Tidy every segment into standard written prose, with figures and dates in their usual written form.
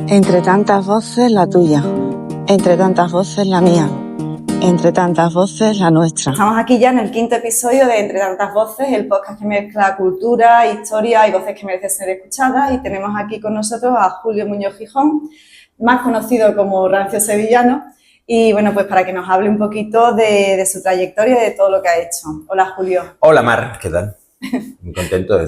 Entre tantas voces, la tuya. Entre tantas voces, la mía. Entre tantas voces, la nuestra. Estamos aquí ya en el 5º episodio de Entre tantas voces, el podcast que mezcla cultura, historia y voces que merecen ser escuchadas. Y tenemos aquí con nosotros a Julio Muñoz Gijón, más conocido como Rancio Sevillano. Y bueno, pues para que nos hable un poquito de su trayectoria y de todo lo que ha hecho. Hola, Julio. Hola, Mar, ¿qué tal? Muy contento, he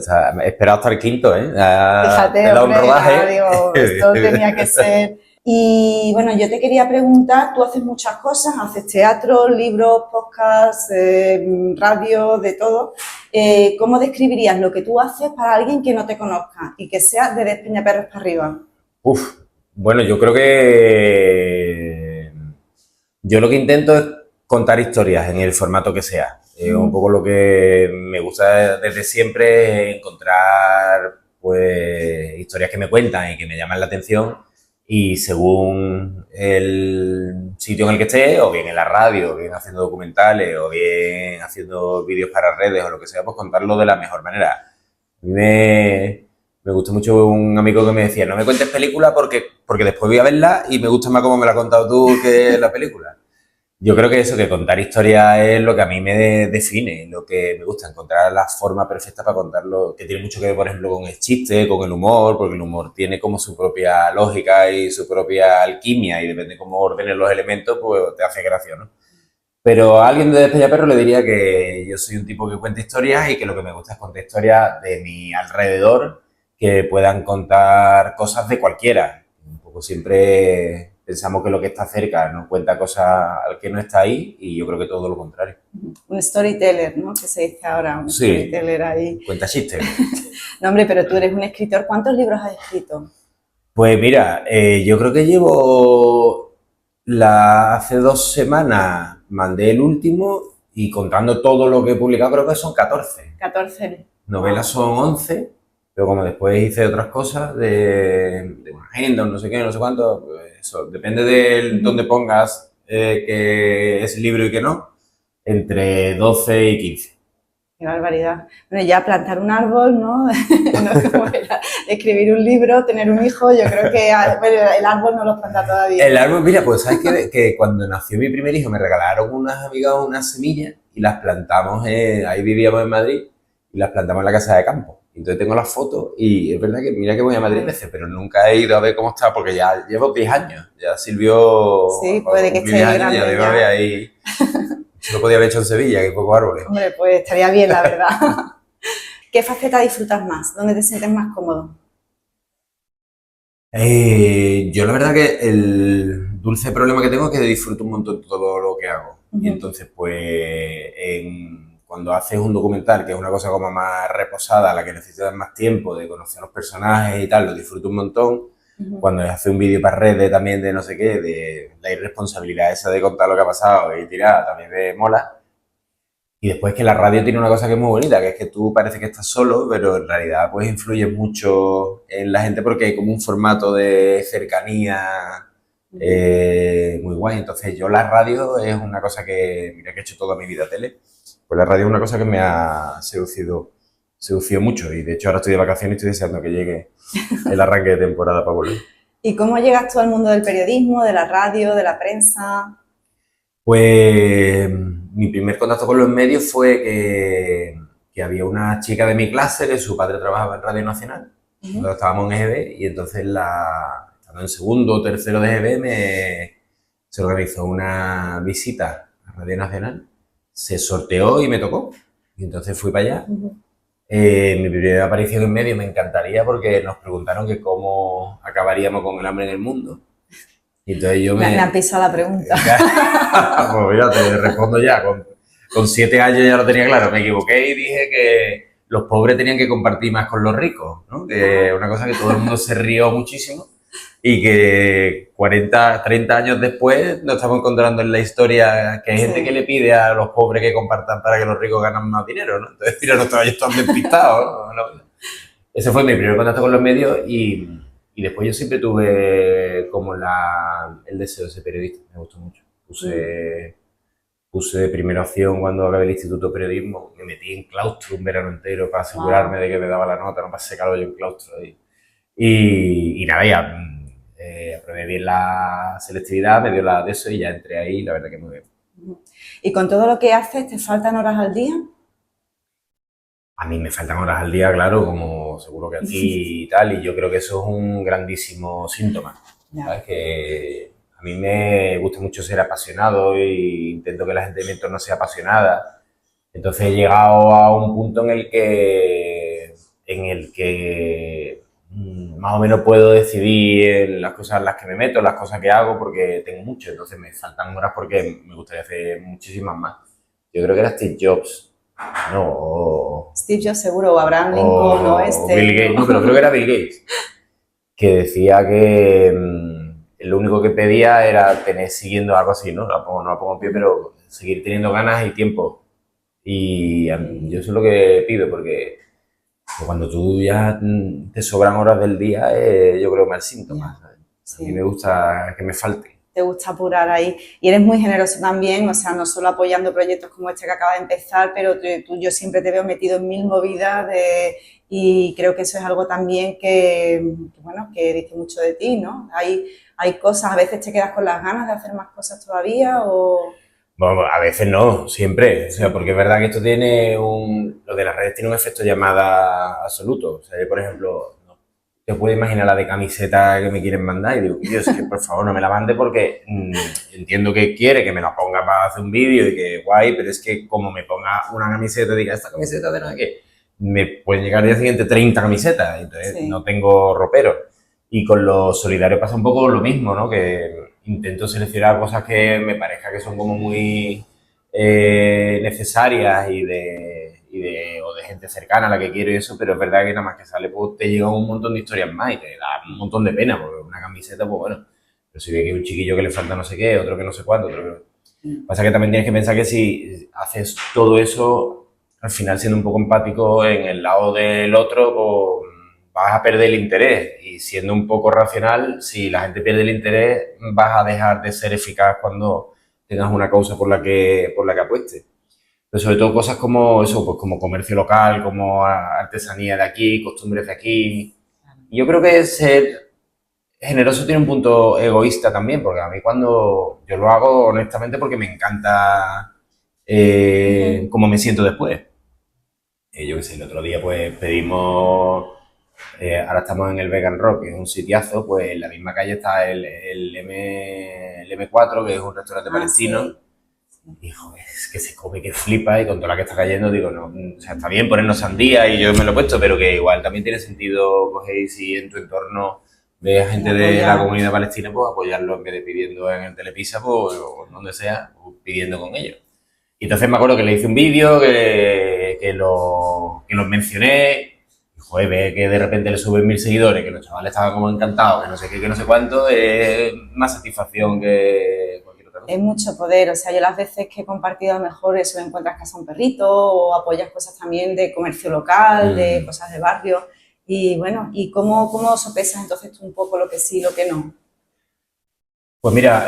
esperado hasta el quinto, ¿eh? Fíjate, te da un hombre, rodaje. digo, esto tenía que ser. Y bueno, yo te quería preguntar, tú haces muchas cosas, haces teatro, libros, podcasts, radio, de todo. ¿Cómo describirías lo que tú haces para alguien que no te conozca y que sea de Despeñaperros para arriba? Bueno, yo creo que yo lo que intento es contar historias en el formato que sea. Un poco lo que me gusta desde siempre es encontrar pues historias que me cuentan y que me llaman la atención, y según el sitio en el que esté, o bien en la radio, o bien haciendo documentales, o bien haciendo vídeos para redes o lo que sea, pues contarlo de la mejor manera. A mí me gusta mucho un amigo que me decía: no me cuentes película porque después voy a verla y me gusta más cómo me la has contado tú que la película. Yo creo que eso, que contar historias es lo que a mí me define, lo que me gusta, encontrar la forma perfecta para contarlo, que tiene mucho que ver, por ejemplo, con el chiste, con el humor, porque el humor tiene como su propia lógica y su propia alquimia, y depende de cómo ordenes los elementos, pues te hace gracia, ¿no? Pero a alguien de Despeñaperro le diría que yo soy un tipo que cuenta historias y que lo que me gusta es contar historias de mi alrededor que puedan contar cosas de cualquiera. Un poco siempre pensamos que lo que está cerca no cuenta cosas al que no está ahí, y yo creo que todo lo contrario. Un storyteller, ¿no? Que se dice ahora, un storyteller ahí. Cuenta chistes. No, hombre, pero tú eres un escritor. ¿Cuántos libros has escrito? Pues mira, yo creo que hace 2 semanas mandé el último, y contando todo lo que he publicado creo que son 14. 14. Novelas son 11, pero como después hice otras cosas de una agenda, no sé qué, no sé cuánto, pues eso, depende de dónde pongas que es libro y que no, entre 12 y 15. Qué barbaridad. Bueno, ya plantar un árbol, ¿no? No es como escribir un libro, tener un hijo, yo creo que bueno, el árbol no lo planta todavía. El árbol, mira, pues sabes que cuando nació mi primer hijo me regalaron unas amigas unas semillas y las plantamos, ahí vivíamos en Madrid, y las plantamos en la casa de campo. Entonces tengo las fotos, y es verdad que mira que voy a Madrid veces, pero nunca he ido a ver cómo está, porque ya llevo 10 años. Ya Silvio... Sí, puede que esté grande ya debe haber ahí... Se lo podía haber hecho en Sevilla, que hay pocos árboles. Hombre, pues estaría bien, la verdad. ¿Qué faceta disfrutas más? ¿Dónde te sientes más cómodo? Yo la verdad que el dulce problema que tengo es que disfruto un montón todo lo que hago. Y entonces, pues, cuando haces un documental, que es una cosa como más reposada, a la que necesitas más tiempo de conocer a los personajes y tal, lo disfruto un montón. Cuando haces un vídeo para redes también de no sé qué, de la irresponsabilidad esa de contar lo que ha pasado y tirar, también me mola. Y después que la radio tiene una cosa que es muy bonita, que es que tú parece que estás solo, pero en realidad pues influye mucho en la gente, porque hay como un formato de cercanía muy guay. Entonces yo la radio es una cosa que, mira que he hecho toda mi vida tele, pues la radio es una cosa que me ha seducido mucho, y de hecho ahora estoy de vacaciones y estoy deseando que llegue el arranque de temporada para volver. ¿Y cómo llegas tú al mundo del periodismo, de la radio, de la prensa? Pues mi primer contacto con los medios fue que había una chica de mi clase que su padre trabajaba en Radio Nacional, cuando estábamos en EGB, y entonces estando en segundo o tercero de EGB se organizó una visita a Radio Nacional, se sorteó y me tocó, y entonces fui para allá. Mi primera aparición en medio me encantaría, porque nos preguntaron que cómo acabaríamos con el hambre en el mundo. Y entonces yo me han pisado la pregunta. Pues mira, te respondo ya. Con 7 años ya lo tenía claro. Me equivoqué y dije que los pobres tenían que compartir más con los ricos, ¿no? Que es una cosa que todo el mundo se rió muchísimo, y que 40, 30 años después nos estamos encontrando en la historia que hay gente que le pide a los pobres que compartan para que los ricos ganen más dinero, ¿no? Entonces, mira, los trabajos están despistados, ¿no? Ese fue mi primer contacto con los medios, y después yo siempre tuve como el deseo de ser periodista. Me gustó mucho. Puse de primera opción cuando acabé el Instituto de Periodismo, me metí en claustro un verano entero para asegurarme de que me daba la nota, no pasé calor yo en claustro ahí. Y nada, ya aprobé bien la selectividad, me dio la de eso y ya entré ahí, la verdad que muy bien. ¿Y con todo lo que haces, te faltan horas al día? A mí me faltan horas al día, claro, como seguro que a ti y tal, y yo creo que eso es un grandísimo síntoma. ¿Sabes? Que a mí me gusta mucho ser apasionado e intento que la gente de mi entorno sea apasionada. Entonces he llegado a un punto en el que más o menos puedo decidir las cosas en las que me meto, las cosas que hago, porque tengo mucho. Entonces me faltan horas porque me gustaría hacer muchísimas más. Yo creo que era Steve Jobs. No, Steve Jobs seguro, o Abraham Lincoln, o este... Bill Gates, no, pero creo que era Bill Gates, que decía que lo único que pedía era tener siguiendo algo así, ¿no? No la pongo en pie, pero seguir teniendo ganas y tiempo. Y yo eso es lo que pido, porque cuando tú ya te sobran horas del día, yo creo que mal síntoma. Sí. A mí me gusta que me falte. Te gusta apurar ahí. Y eres muy generoso también, o sea, no solo apoyando proyectos como este que acaba de empezar, pero yo siempre te veo metido en 1000 movidas y creo que eso es algo también bueno, que dice mucho de ti, ¿no? Hay cosas, a veces te quedas con las ganas de hacer más cosas todavía o... Bueno, a veces no, siempre. O sea, porque es verdad que esto tiene lo de las redes tiene un efecto llamada absoluto. O sea, yo, por ejemplo, te puedo imaginar la de camiseta que me quieren mandar y digo, Dios, es que por favor no me la mande porque entiendo que quiere que me la ponga para hacer un vídeo y que guay, pero es que como me ponga una camiseta y diga, esta camiseta de nada que me pueden llegar al día siguiente 30 camisetas, entonces sí, no tengo ropero. Y con los solidarios pasa un poco lo mismo, ¿no? Que intento seleccionar cosas que me parezca que son como muy necesarias o de gente cercana a la que quiero y eso, pero es verdad que nada más que sale, pues te llegan un montón de historias más y te da un montón de pena, porque una camiseta, pues bueno, pero si ve que hay un chiquillo que le falta no sé qué, otro que no sé cuánto, otro que... Pasa que también tienes que pensar que si haces todo eso, al final siendo un poco empático en el lado del otro, pues vas a perder el interés y siendo un poco racional, si la gente pierde el interés, vas a dejar de ser eficaz cuando tengas una causa por la que apuestes. Pero sobre todo cosas como eso, pues como comercio local, como artesanía de aquí, costumbres de aquí. Y yo creo que ser generoso tiene un punto egoísta también, porque a mí cuando yo lo hago honestamente porque me encanta cómo me siento después. Yo qué sé, el otro día pues pedimos, ahora estamos en el Vegan Rock, que es un sitiazo, pues en la misma calle está el M4, que es un restaurante palestino. Sí. Y joder, es que se come que flipa y con toda la que está cayendo digo, no, o sea, está bien ponernos sandía y yo me lo he puesto, pero que igual también tiene sentido coger y si en tu entorno ves a gente de la comunidad palestina, pues apoyarlo en vez de pidiendo en el Telepizza, pues, o donde sea, pues, pidiendo con ellos. Y entonces me acuerdo que le hice un vídeo, que los mencioné, y joder, ve que de repente le suben 1000 seguidores, que los chavales estaban como encantados, que no sé qué, que no sé cuánto, es más satisfacción que... Es mucho poder, o sea, yo las veces que he compartido a lo mejor eso, encuentras casa a un perrito o apoyas cosas también de comercio local, de cosas de barrio y bueno, ¿y cómo sopesas entonces tú un poco lo que sí y lo que no? Pues mira,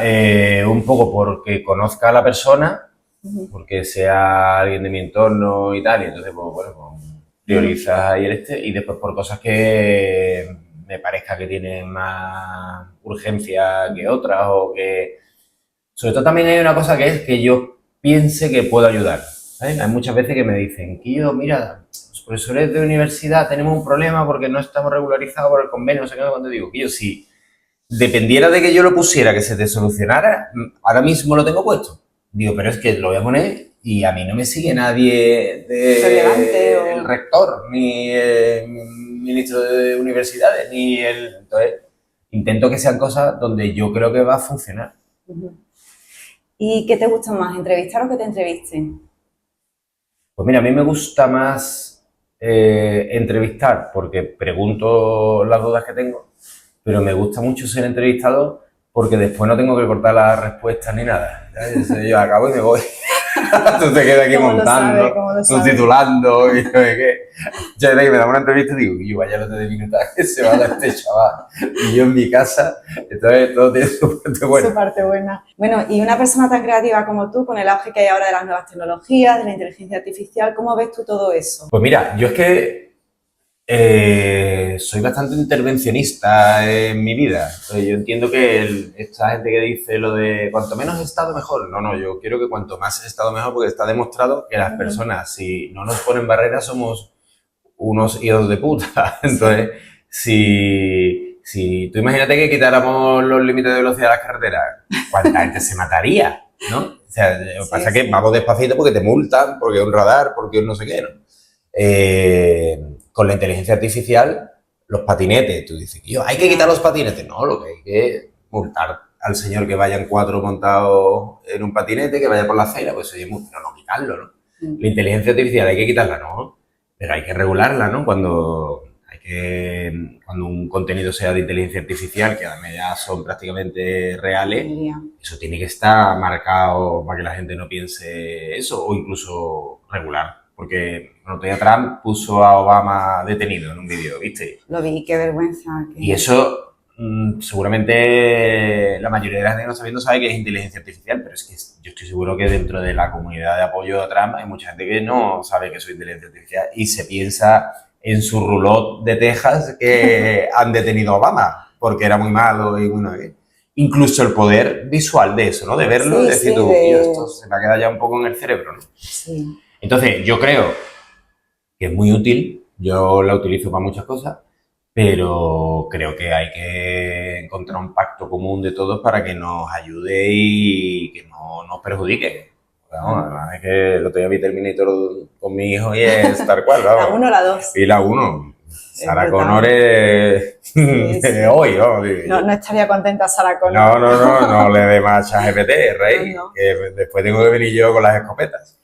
un poco porque conozca a la persona, porque sea alguien de mi entorno y tal, y entonces pues bueno, pues, priorizas ahí y después por cosas que me parezca que tienen más urgencia que otras o que... Sobre todo también hay una cosa que es que yo piense que puedo ayudar, ¿sabes? Hay muchas veces que me dicen, Kio, mira, los profesores de universidad tenemos un problema porque no estamos regularizados por el convenio, no sé qué, cuando digo, Kio, si dependiera de que yo lo pusiera, que se te solucionara, ahora mismo lo tengo puesto. Digo, pero es que lo voy a poner y a mí no me sigue nadie el rector, ni el ministro de universidades, ni el... Entonces, intento que sean cosas donde yo creo que va a funcionar. ¿Y qué te gusta más, entrevistar o que te entrevisten? Pues mira, a mí me gusta más entrevistar porque pregunto las dudas que tengo, pero me gusta mucho ser entrevistado porque después no tengo que cortar las respuestas ni nada. ¿Sabes? Yo acabo y me voy. Tú te quedas aquí montando, subtitulando y no sé qué. Yo desde que me da una entrevista digo, yo vaya lo de minutos que se va a dar este chaval. Y yo en mi casa, entonces todo tiene su parte buena. Su parte buena. Bueno, y una persona tan creativa como tú, con el auge que hay ahora de las nuevas tecnologías, de la inteligencia artificial, ¿cómo ves tú todo eso? Pues mira, yo es que Soy bastante intervencionista en mi vida. Yo entiendo que esta gente que dice lo de cuanto menos Estado mejor. No, no, yo quiero que cuanto más Estado mejor, porque está demostrado que las personas, si no nos ponen barreras, somos unos hijos de puta. Entonces, si tú imagínate que quitáramos los límites de velocidad de las carreteras, ¿cuánta gente se mataría? ¿No? O sea, lo que pasa es que vamos despacito porque te multan, porque es un radar, porque es no sé qué, ¿no? Con la inteligencia artificial, los patinetes, tú dices, yo, hay que quitar los patinetes. No, lo que hay que multar al señor que vayan 4 montados en un patinete, que vaya por la acera, pues oye, no quitarlo, ¿no? La inteligencia artificial hay que quitarla, ¿no? Pero hay que regularla, ¿no? Cuando un contenido sea de inteligencia artificial, que además ya son prácticamente reales, eso tiene que estar marcado para que la gente no piense eso, o incluso regular. Porque el otro día Trump puso a Obama detenido en un vídeo, ¿viste? Lo vi, qué vergüenza. Y eso, seguramente la mayoría de la gente que no está viendo sabe que es inteligencia artificial, pero es que yo estoy seguro que dentro de la comunidad de apoyo a Trump hay mucha gente que no sabe que es inteligencia artificial y se piensa en su roulotte de Texas que han detenido a Obama porque era muy malo y bueno, incluso el poder visual de eso, ¿no? De verlo y decir tú, esto se me ha quedado ya un poco en el cerebro, ¿no? Sí. Entonces, yo creo que es muy útil, yo la utilizo para muchas cosas, pero creo que hay que encontrar un pacto común de todos para que nos ayude y que no nos perjudique. Vamos, además es que el otro día vi Terminator con mi hijo y es tal cual, vamos. La 1 o la 2. Y la 1. Sarah Connor es hoy, vamos. No estaría contenta Sarah Connor. No le dé más a GPT, Rey, que después tengo que venir yo con las escopetas.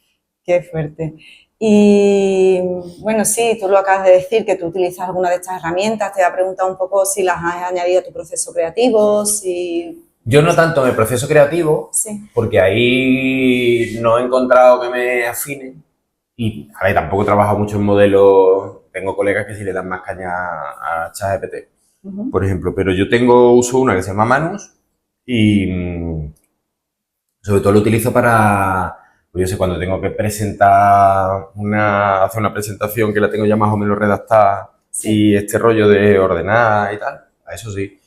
Qué fuerte. Y bueno, sí, tú lo acabas de decir, que tú utilizas alguna de estas herramientas. Te he preguntado un poco si las has añadido a tu proceso creativo, si... Yo no tanto en el proceso creativo, porque ahí no he encontrado que me afine. Y a ver, tampoco he trabajado mucho en modelos. Tengo colegas que sí le dan más caña a ChatGPT, por ejemplo. Pero yo uso una que se llama Manus y sobre todo lo utilizo para... Yo sé, cuando tengo que hacer una presentación que la tengo ya más o menos redactada y este rollo de ordenar y tal, a eso sí.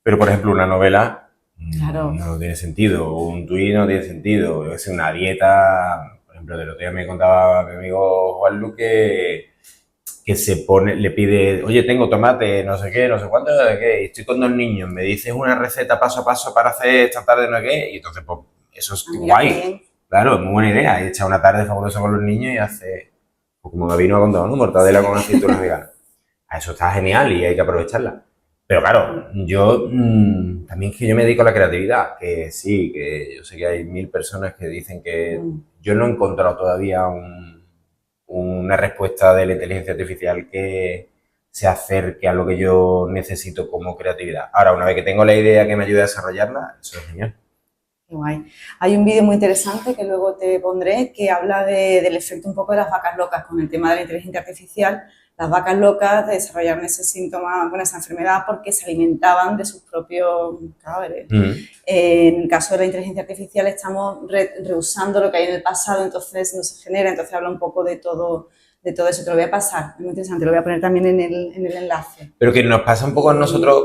Pero, por ejemplo, una novela no tiene sentido, un tuit no tiene sentido, yo sé, una dieta, por ejemplo, del otro día me contaba mi amigo Juan Luque que le pide, oye, tengo tomate, no sé qué, no sé cuánto, no sé qué, y estoy con 2 niños, me dices una receta paso a paso para hacer esta tarde, no sé qué, y entonces, pues, eso es guay. Claro, es muy buena idea. He echado una tarde fabulosa con los niños y hace, pues como Gabino ha contado, ¿no? Mortadela con aceitunas veganas. Eso está genial y hay que aprovecharla. Pero claro, yo también es que yo me dedico a la creatividad, que sí, que yo sé que hay 1000 personas que dicen que yo no he encontrado todavía una respuesta de la inteligencia artificial que se acerque a lo que yo necesito como creatividad. Ahora, una vez que tengo la idea que me ayude a desarrollarla, eso es genial. Qué guay. Hay un vídeo muy interesante que luego te pondré que habla del efecto un poco de las vacas locas con el tema de la inteligencia artificial. Las vacas locas desarrollaron ese síntoma, bueno, esa enfermedad porque se alimentaban de sus propios cadáveres. En el caso de la inteligencia artificial estamos rehusando lo que hay en el pasado, entonces no se genera, entonces habla un poco de todo eso. Te lo voy a pasar, es muy interesante, lo voy a poner también en el enlace. Pero que nos pasa un poco a nosotros...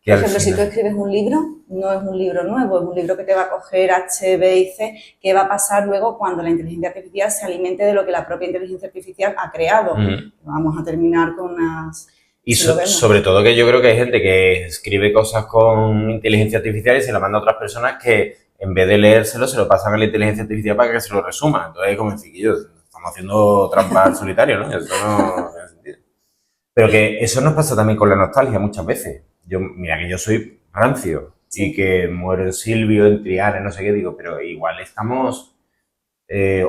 Por ejemplo, si tú escribes un libro, no es un libro nuevo, es un libro que te va a coger H, B y C. ¿Qué va a pasar luego cuando la inteligencia artificial se alimente de lo que la propia inteligencia artificial ha creado? Vamos a terminar con unas... Y sobre todo que yo creo que hay gente que escribe cosas con inteligencia artificial y se la manda a otras personas que en vez de leérselo se lo pasan a la inteligencia artificial para que se lo resuma. Entonces es como decir, estamos haciendo trampa al solitario, ¿no? Eso no tiene sentido. Pero que eso nos pasa también con la nostalgia muchas veces. Mira que yo soy rancio y que muere Silvio en Triana, no sé qué, digo, pero igual estamos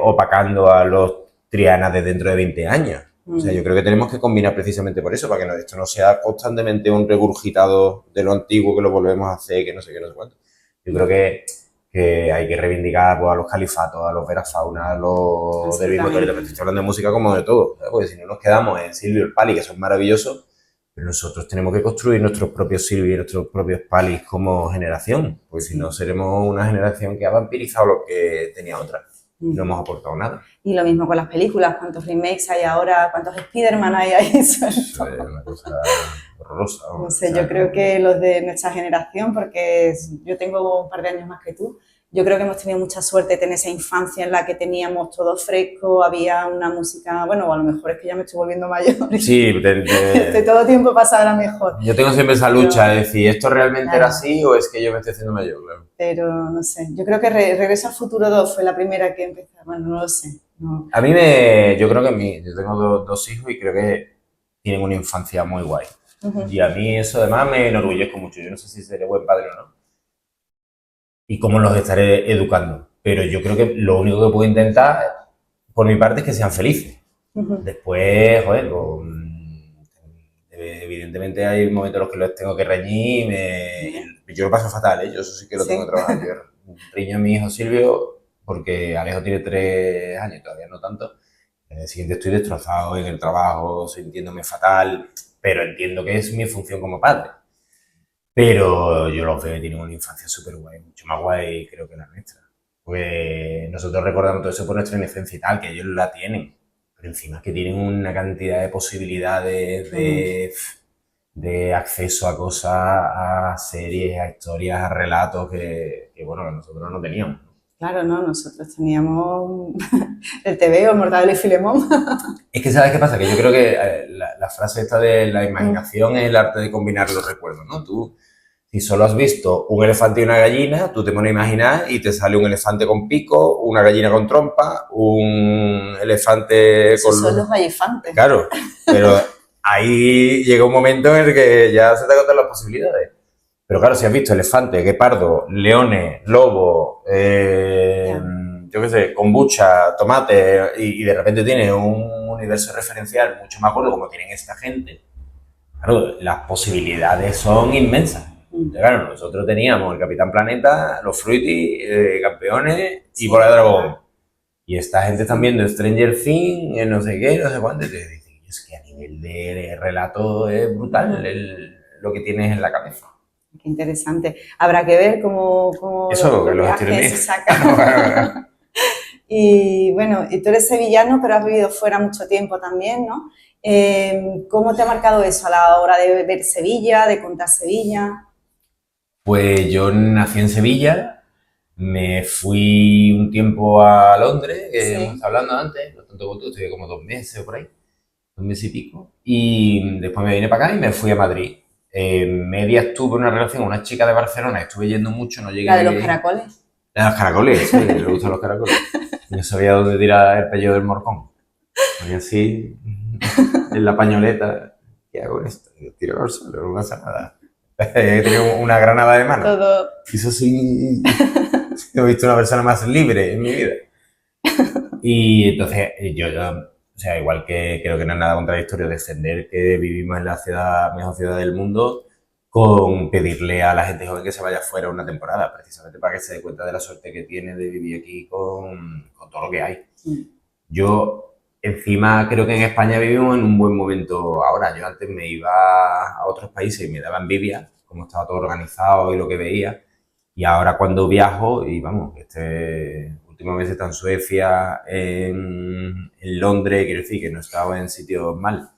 opacando a los Trianas de dentro de 20 años. O sea, yo creo que tenemos que combinar precisamente por eso, para que esto no sea constantemente un regurgitado de lo antiguo que lo volvemos a hacer, que no sé qué, no sé cuánto. Yo creo que hay que reivindicar pues, a los califatos, a los Verafauna, a los del mismo torito. Estoy hablando de música como de todo, ¿sabes? Porque si no nos quedamos en Silvio y el Pali, que son maravillosos, pero nosotros tenemos que construir nuestros propios Silvio y nuestros propios Palis como generación, porque si no seremos una generación que ha vampirizado lo que tenía otra. no hemos aportado nada. Y lo mismo con las películas, cuántos remakes hay ahora, cuántos Spider-Man hay ahí sueltos. Eso es una cosa horrorosa. No sé, yo creo que los de nuestra generación, porque yo tengo un par de años más que tú, yo creo que hemos tenido mucha suerte de tener esa infancia en la que teníamos todo fresco, había una música, bueno, a lo mejor es que ya me estoy volviendo mayor. Sí, de todo tiempo pasado era mejor. Yo tengo siempre esa lucha de decir, ¿esto realmente Claro. era así o es que yo me estoy haciendo mayor? Claro. Pero no sé, yo creo que Regreso al Futuro 2 fue la primera que empecé, bueno, no lo sé. No. A mí yo creo que yo tengo dos hijos y creo que tienen una infancia muy guay. Y a mí eso además me enorgullezco mucho. Yo no sé si seré buen padre o no. Y cómo los estaré educando. Pero yo creo que lo único que puedo intentar, por mi parte, es que sean felices. Después, joder, evidentemente hay momentos en los que los tengo que reñir. Yo lo paso fatal, ¿eh? Yo eso sí que lo tengo que trabajar. Yo riño a mi hijo Silvio porque Alejo tiene 3 años, todavía no tanto. En el siguiente estoy destrozado en el trabajo, sintiéndome fatal, pero entiendo que es mi función como padre. Pero yo los veo que tienen una infancia súper guay, mucho más guay creo que la nuestra. Pues nosotros recordamos todo eso por nuestra inocencia y tal, que ellos la tienen. Pero encima es que tienen una cantidad de posibilidades de acceso a cosas, a series, a historias, a relatos que bueno, que nosotros no teníamos. Claro, no, nosotros teníamos el TVO, Mortadelo y Filemón. Es que, ¿sabes qué pasa? Que yo creo que la frase esta de la imaginación es el arte de combinar los recuerdos, ¿no? Tú, si solo has visto un elefante y una gallina, tú te pones a imaginar y te sale un elefante con pico, una gallina con trompa, un elefante Esos con... son los gallifantes. Claro, pero ahí llega un momento en el que ya se te agotan las posibilidades. Pero claro, si has visto elefante, guepardo, leones, lobo, yo qué sé, kombucha, tomate, y de repente tienes un universo referencial mucho más gordo como tienen esta gente, claro, las posibilidades son inmensas. Claro, nosotros teníamos el Capitán Planeta, los Fruity, Campeones y Bola de Dragón. Y esta gente están viendo Stranger Things, no sé qué, no sé cuánto, y te dicen, es que a nivel de relato es brutal lo que tienes en la cabeza. Qué interesante. Habrá que ver cómo eso, que los viajes se sacan. Y bueno, y tú eres sevillano, pero has vivido fuera mucho tiempo también, ¿no? ¿Cómo te ha marcado eso a la hora de ver Sevilla, de contar Sevilla? Pues yo nací en Sevilla, me fui un tiempo a Londres, que hemos estado hablando antes, no tanto como tú, estuve como 2 meses o por ahí, 2 meses y pico, y después me vine para acá y me fui a Madrid. Medias tuve una relación con una chica de Barcelona, estuve yendo mucho, no llegué ¿La de los caracoles? La de los caracoles, sí, me gustan los caracoles. No sabía dónde tirar el pellejo del morcón. Porque así, en la pañoleta, ¿qué hago con esto? Tiro al suelo, no pasa nada. He tenido una granada de mano. Todo. Eso sí, he visto una persona más libre en mi vida. Y entonces, o sea, igual que creo que no es nada contradictorio defender que vivimos en la mejor ciudad del mundo, con pedirle a la gente joven que se vaya fuera una temporada, precisamente para que se dé cuenta de la suerte que tiene de vivir aquí con todo lo que hay. Yo, encima, creo que en España vivimos en un buen momento ahora. Yo antes me iba a otros países y me daba envidia, como estaba todo organizado y lo que veía. Y ahora cuando viajo, y vamos, último mes está en Suecia, en Londres, quiero decir que no he estado en sitios mal.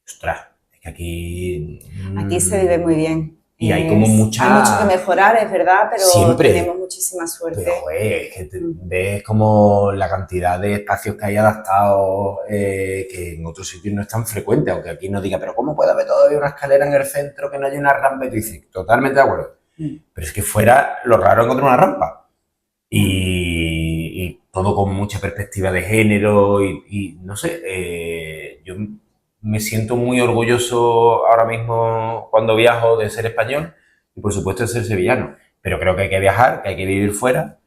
Ostras, es que aquí... Aquí se vive muy bien. Y hay como mucha... Hay mucho que mejorar, es verdad, pero siempre tenemos muchísima suerte. Pero, joder, es que ves como la cantidad de espacios que hay adaptados que en otros sitios no es tan frecuente, aunque aquí nos diga, pero ¿cómo puede haber todavía una escalera en el centro que no haya una rampa? Y tú dices, totalmente de acuerdo. Pero es que fuera lo raro encontrar una rampa. Y todo con mucha perspectiva de género y no sé, yo me siento muy orgulloso ahora mismo cuando viajo de ser español y por supuesto de ser sevillano. Pero creo que hay que viajar, que hay que vivir fuera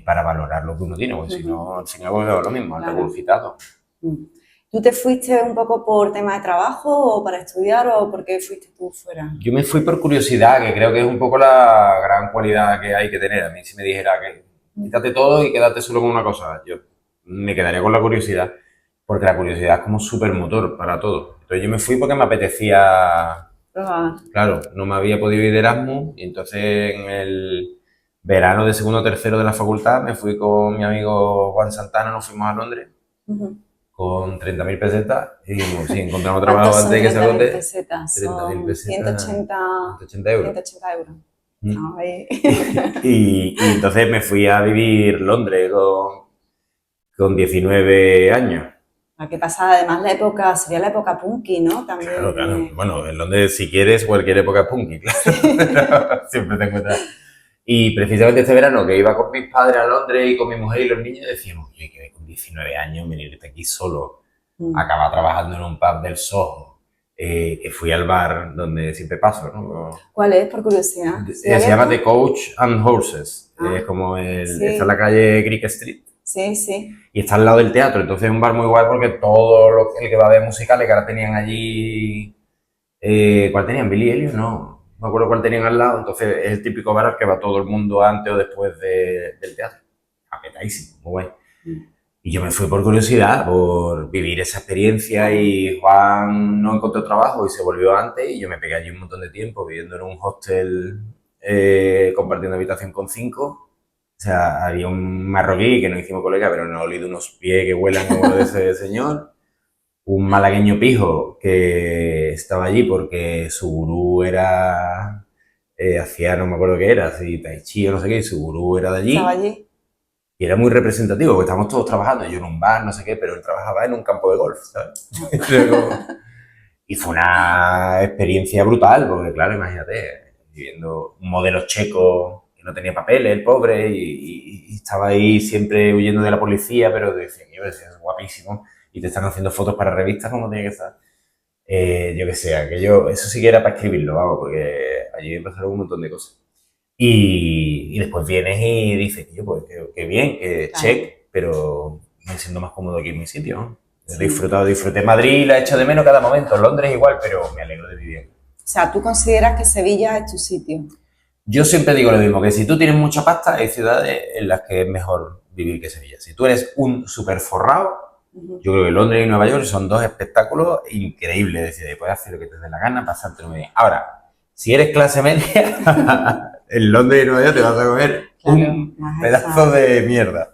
para valorar lo que uno tiene, porque si no, al final volvemos lo mismo, al regurgitado. ¿Tú te fuiste un poco por tema de trabajo o para estudiar o por qué fuiste tú fuera? Yo me fui por curiosidad, que creo que es un poco la gran cualidad que hay que tener. A mí si me dijera que quítate todo y quédate solo con una cosa, yo me quedaría con la curiosidad, porque la curiosidad es como súper motor para todo. Entonces yo me fui porque me apetecía... Probar. Claro, no me había podido ir de Erasmus y entonces verano de segundo o tercero de la facultad, me fui con mi amigo Juan Santana, nos fuimos a Londres con 30.000 pesetas y dijimos, sí, encontramos trabajo antes de que se agote. 30.000 pesetas? 30.000 pesetas. 180 euros. 180 euros. Ahí. Y entonces me fui a vivir Londres con 19 años. ¿Qué pasa? Además, sería la época punky, ¿no? También. Claro. Bueno, en Londres, si quieres, cualquier época punky, claro. Siempre te encuentras. Y precisamente este verano que iba con mis padres a Londres y con mi mujer y los niños, decíamos, oye, que con 19 años venirte aquí solo, acaba trabajando en un pub del Soho, que fui al bar donde siempre paso, ¿no? ¿Cuál es, por curiosidad? Se llama The Coach and Horses, es como está en la calle Greek Street. Sí, sí. Y está al lado del teatro, entonces es un bar muy guay porque todo el que va a ver musicales, que ahora tenían allí, ¿cuál tenían? ¿Billy Elliot? No me acuerdo cuál tenían al lado, entonces es el típico bar al que va todo el mundo antes o después del teatro. Apetadísimo, muy guay. Y yo me fui por curiosidad, por vivir esa experiencia y Juan no encontró trabajo y se volvió antes y yo me pegué allí un montón de tiempo viviendo en un hostel compartiendo habitación con 5. O sea, había un marroquí que nos hicimos colega, pero no ha olido unos pies que huelan como lo de ese señor. Un malagueño pijo que estaba allí porque su gurú era... hacía, no me acuerdo qué era, si tai chi o no sé qué, y su gurú era de allí. Estaba allí. Y era muy representativo, porque estábamos todos trabajando, yo en un bar, no sé qué, pero él trabajaba en un campo de golf, ¿sabes? Y fue una experiencia brutal, porque claro, imagínate, viviendo un modelo checo que no tenía papeles, el pobre, y estaba ahí siempre huyendo de la policía, pero decía, es guapísimo, y te están haciendo fotos para revistas, como tiene que estar. Yo que sé, eso sí que era para escribirlo, vamos, porque allí me pasaron un montón de cosas. Y después vienes y dices, pues qué bien, check, pero me siento más cómodo aquí en mi sitio, ¿no? Sí. Disfruté Madrid, la he hecho de menos cada momento, Londres igual, pero me alegro de vivir. O sea, ¿tú consideras que Sevilla es tu sitio? Yo siempre digo lo mismo, que si tú tienes mucha pasta, hay ciudades en las que es mejor vivir que Sevilla. Si tú eres un súper forrado, yo creo que Londres y Nueva York son dos espectáculos increíbles. Es decir, puedes hacer lo que te dé la gana, pasártelo muy bien. Ahora, si eres clase media, en Londres y Nueva York te vas a comer un pedazo de mierda.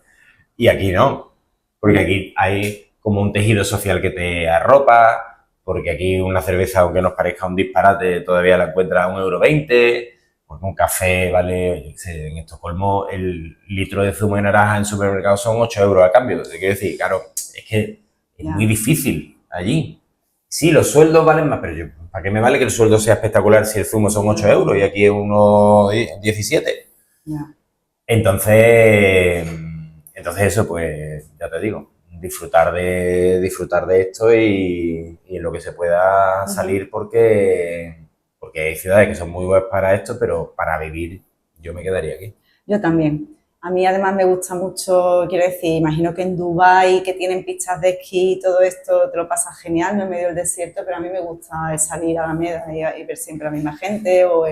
Y aquí no, porque aquí hay como un tejido social que te arropa, porque aquí una cerveza, aunque nos parezca un disparate, todavía la encuentras a 1,20 €, porque un café vale, yo qué sé, en Estocolmo el litro de zumo de naranja en supermercado son 8 € al cambio. Te quiero decir, claro, es que es muy difícil allí. Sí, los sueldos valen más, pero ¿para qué me vale que el sueldo sea espectacular si el zumo son 8 € y aquí es 1,17 €? Entonces eso, pues, ya te digo, disfrutar de esto y en lo que se pueda salir porque hay ciudades que son muy buenas para esto, pero para vivir yo me quedaría aquí. Yo también. A mí además me gusta mucho, quiero decir, imagino que en Dubái, que tienen pistas de esquí y todo esto, te lo pasas genial, no en medio del desierto, pero a mí me gusta salir a la Alameda y ver siempre a la misma gente o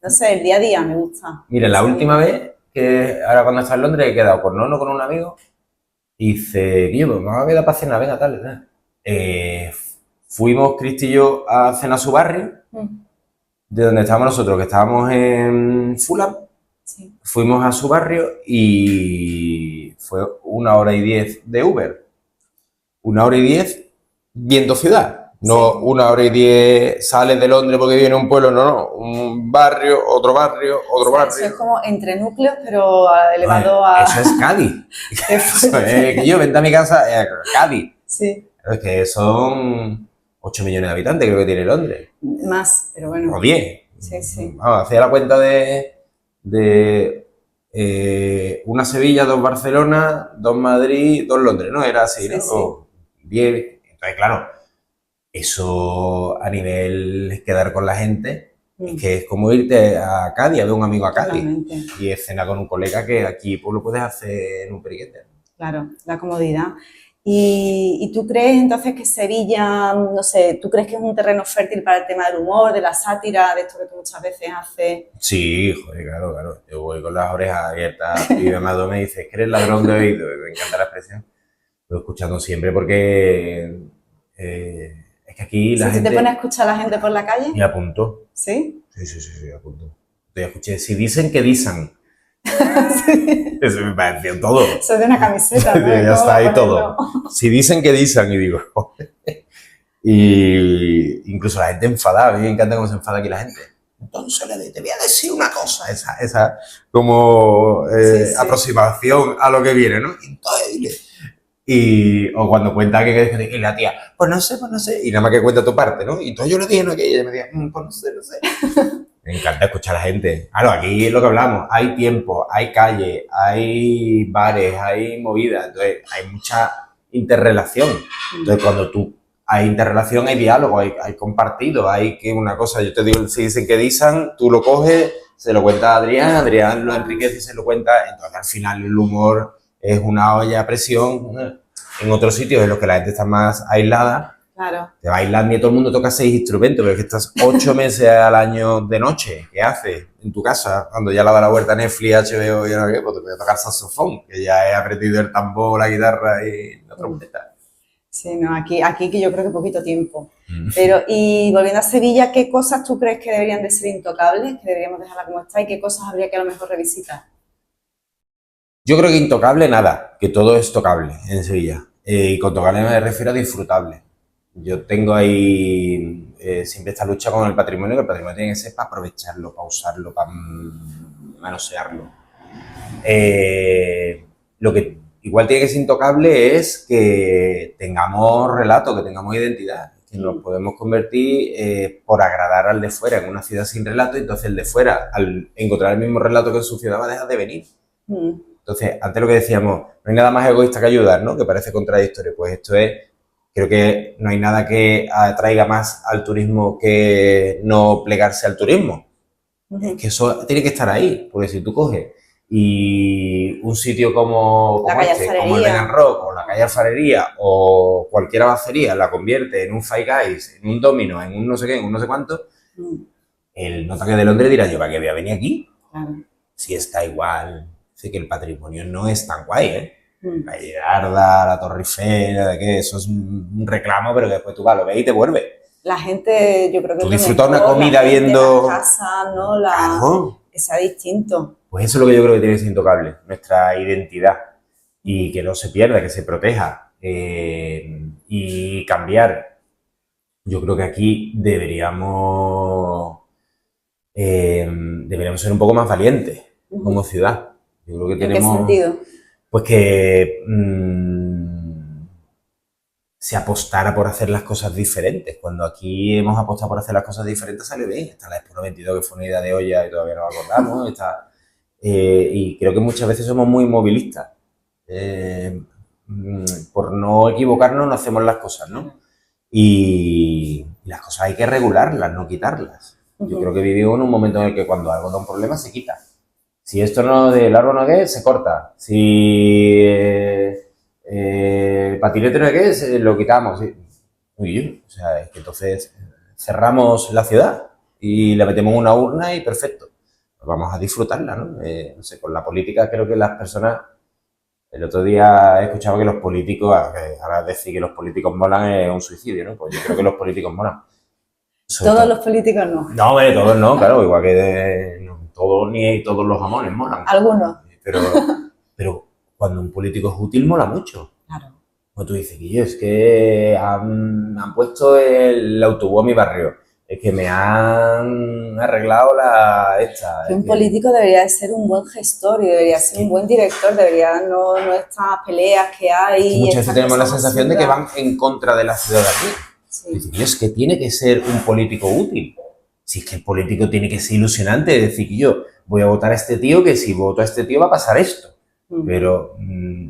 no sé, el día a día me gusta. Mira, la última vez, que ahora cuando estaba en Londres he quedado con Nono, con un amigo, y dice, Guillo, pues vamos a quedar para cenar, venga, tal. Fuimos, Cristi y yo, a cenar a su barrio, de donde estábamos nosotros, que estábamos en Fulham. Sí. Fuimos a su barrio y fue 1 hora y 10 de Uber. 1 hora y 10 viendo ciudad. No, sí. 1 hora y 10 sales de Londres porque viene un pueblo, no. Un barrio, otro barrio, otro barrio. Eso es como entre núcleos, pero elevado a... Eso es Cádiz. Eso es que yo vente a mi casa, Cádiz. Sí. Es que son 8 millones de habitantes, creo que tiene Londres. Más, pero bueno. O 10. Sí, sí. Vamos, hacía la cuenta de una Sevilla, 2 Barcelona, 2 Madrid, 2 Londres, ¿no? Era así, ¿no? Sí. O 10. Entonces, claro, eso a nivel quedar con la gente, es que es como irte a Cádiz, a ver un amigo a Cádiz. Totalmente. Y es cenar con un colega que aquí pues lo puedes hacer en un periquete. Claro, la comodidad. ¿Y tú crees entonces que Sevilla, no sé, tú crees que es un terreno fértil para el tema del humor, de la sátira, de esto que tú muchas veces haces? Sí, joder, claro. Yo voy con las orejas abiertas y mi mamá me dice, ¿que eres ladrón de oído? Me encanta la expresión. Lo escuchando siempre porque es que aquí la gente... ¿Te pones a escuchar a la gente por la calle? Y apunto. ¿Sí? Sí, apunto. Te escuché. Si dicen que dicen Sí. Eso me pareció todo. Eso es de una camiseta, ¿no? Ya ¿Cómo está ahí ponerlo? todo. Si dicen que dicen, y digo, joder. Y incluso la gente enfadada, a mí me encanta cómo se enfada aquí la gente. Entonces te voy a decir una cosa, esa como Sí, sí. aproximación a lo que viene, ¿no? O cuando cuenta que y la tía, pues no sé, y nada más que cuenta tu parte, ¿no? Y entonces yo le dije no aquello, y ella me decía, pues no sé. Me encanta escuchar a la gente. Claro, aquí es lo que hablamos, hay tiempo, hay calle, hay bares, hay movidas, entonces hay mucha interrelación. Entonces cuando hay interrelación, hay diálogo, hay compartido, hay que una cosa, yo te digo, si dicen que dicen, tú lo coges, se lo cuenta a Adrián, Adrián lo enriquece y se lo cuenta, entonces al final el humor es una olla a presión. En otros sitios en los que la gente está más aislada, Claro. te va a Islandia y todo el mundo toca 6 instrumentos, pero es que estás 8 meses al año de noche. ¿Qué haces en tu casa? Cuando ya le da la vuelta a Netflix, HBO y no sé qué, pues te voy a tocar saxofón, que ya he aprendido el tambor, la guitarra y la trompeta. Sí, no, aquí que yo creo que poquito tiempo. Pero, y volviendo a Sevilla, ¿qué cosas tú crees que deberían de ser intocables, que deberíamos dejarla como está, y qué cosas habría que a lo mejor revisitar? Yo creo que intocable nada, que todo es tocable en Sevilla. Y con tocable me refiero a disfrutable. Yo tengo ahí siempre esta lucha con el patrimonio, que el patrimonio tiene que ser para aprovecharlo, para usarlo, para manosearlo. Lo que igual tiene que ser intocable es que tengamos relato, que tengamos identidad, que nos podemos convertir por agradar al de fuera en una ciudad sin relato, y entonces el de fuera, al encontrar el mismo relato que en su ciudad, va a dejar de venir. Entonces, antes lo que decíamos, no hay nada más egoísta que ayudar, ¿no? Que parece contradictorio. Pues esto es, creo que no hay nada que atraiga más al turismo que no plegarse al turismo. Es que eso tiene que estar ahí, porque si tú coges y un sitio como el Vegan Rock, o la calle Alfarería, o cualquier abacería, la convierte en un Five Guys, en un Domino, en un no sé qué, en un no sé cuánto, el notaque de Londres dirá, yo, ¿para qué voy a venir aquí? Si está igual. Así que el patrimonio no es tan guay, ¿eh? La Girarda, la Torre Eiffel, de que eso es un reclamo, pero que después tú vas, lo ves y te vuelves. La gente, yo creo que... Tú disfrutas una comida viendo... La casa, ¿no? Claro. Que sea distinto. Pues eso es lo que yo creo que tiene que ser intocable, nuestra identidad. Y que no se pierda, que se proteja. Y cambiar. Yo creo que aquí deberíamos ser un poco más valientes como ciudad. Yo creo que tenemos... ¿En qué sentido? Pues que se apostara por hacer las cosas diferentes. Cuando aquí hemos apostado por hacer las cosas diferentes, sale bien. Está la Expo 92, que fue una idea de olla y todavía no la acordamos. Y creo que muchas veces somos muy movilistas. Por no equivocarnos, no hacemos las cosas, ¿no? Y las cosas hay que regularlas, no quitarlas. Yo creo que vivimos en un momento en el que cuando algo da un problema, se quita. Si esto no del árbol no es, se corta. Si patinete no es, lo quitamos. Muy bien. O sea, es que entonces cerramos la ciudad y la metemos en una urna y perfecto. Pues vamos a disfrutarla, ¿no? No sé, con la política creo que las personas... El otro día he escuchado que los políticos, ahora decir que los políticos molan es un suicidio, ¿no? Pues yo creo que los políticos molan. Todos los políticos no. No, hombre, todos no, claro, igual que todos ni todos los jamones molan. Algunos. Pero cuando un político es útil, mola mucho. Claro. Como tú dices, Guillo, es que han puesto el autobús a mi barrio, es que me han arreglado Que un político debería de ser un buen gestor y debería ser un buen director, debería no estas peleas que hay. Que muchas veces tenemos la sensación de que van en contra de la ciudad de aquí. Sí. Es que tiene que ser un político útil. Si es que el político tiene que ser ilusionante, es decir, que yo voy a votar a este tío, que si voto a este tío va a pasar esto. Pero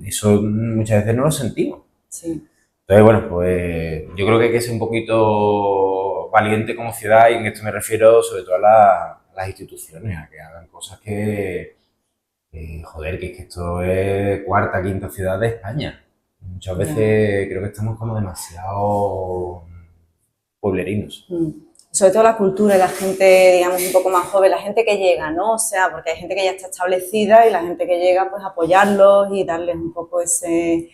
eso muchas veces no lo sentimos. Sí. Entonces, bueno, pues yo creo que hay que ser un poquito valiente como ciudad, y en esto me refiero sobre todo a las instituciones, a que hagan cosas que joder, que esto es cuarta, quinta ciudad de España. Muchas veces creo que estamos como demasiado pueblerinos. Sobre todo la cultura y la gente, digamos, un poco más joven, la gente que llega, ¿no? O sea, porque hay gente que ya está establecida y la gente que llega, pues apoyarlos y darles un poco ese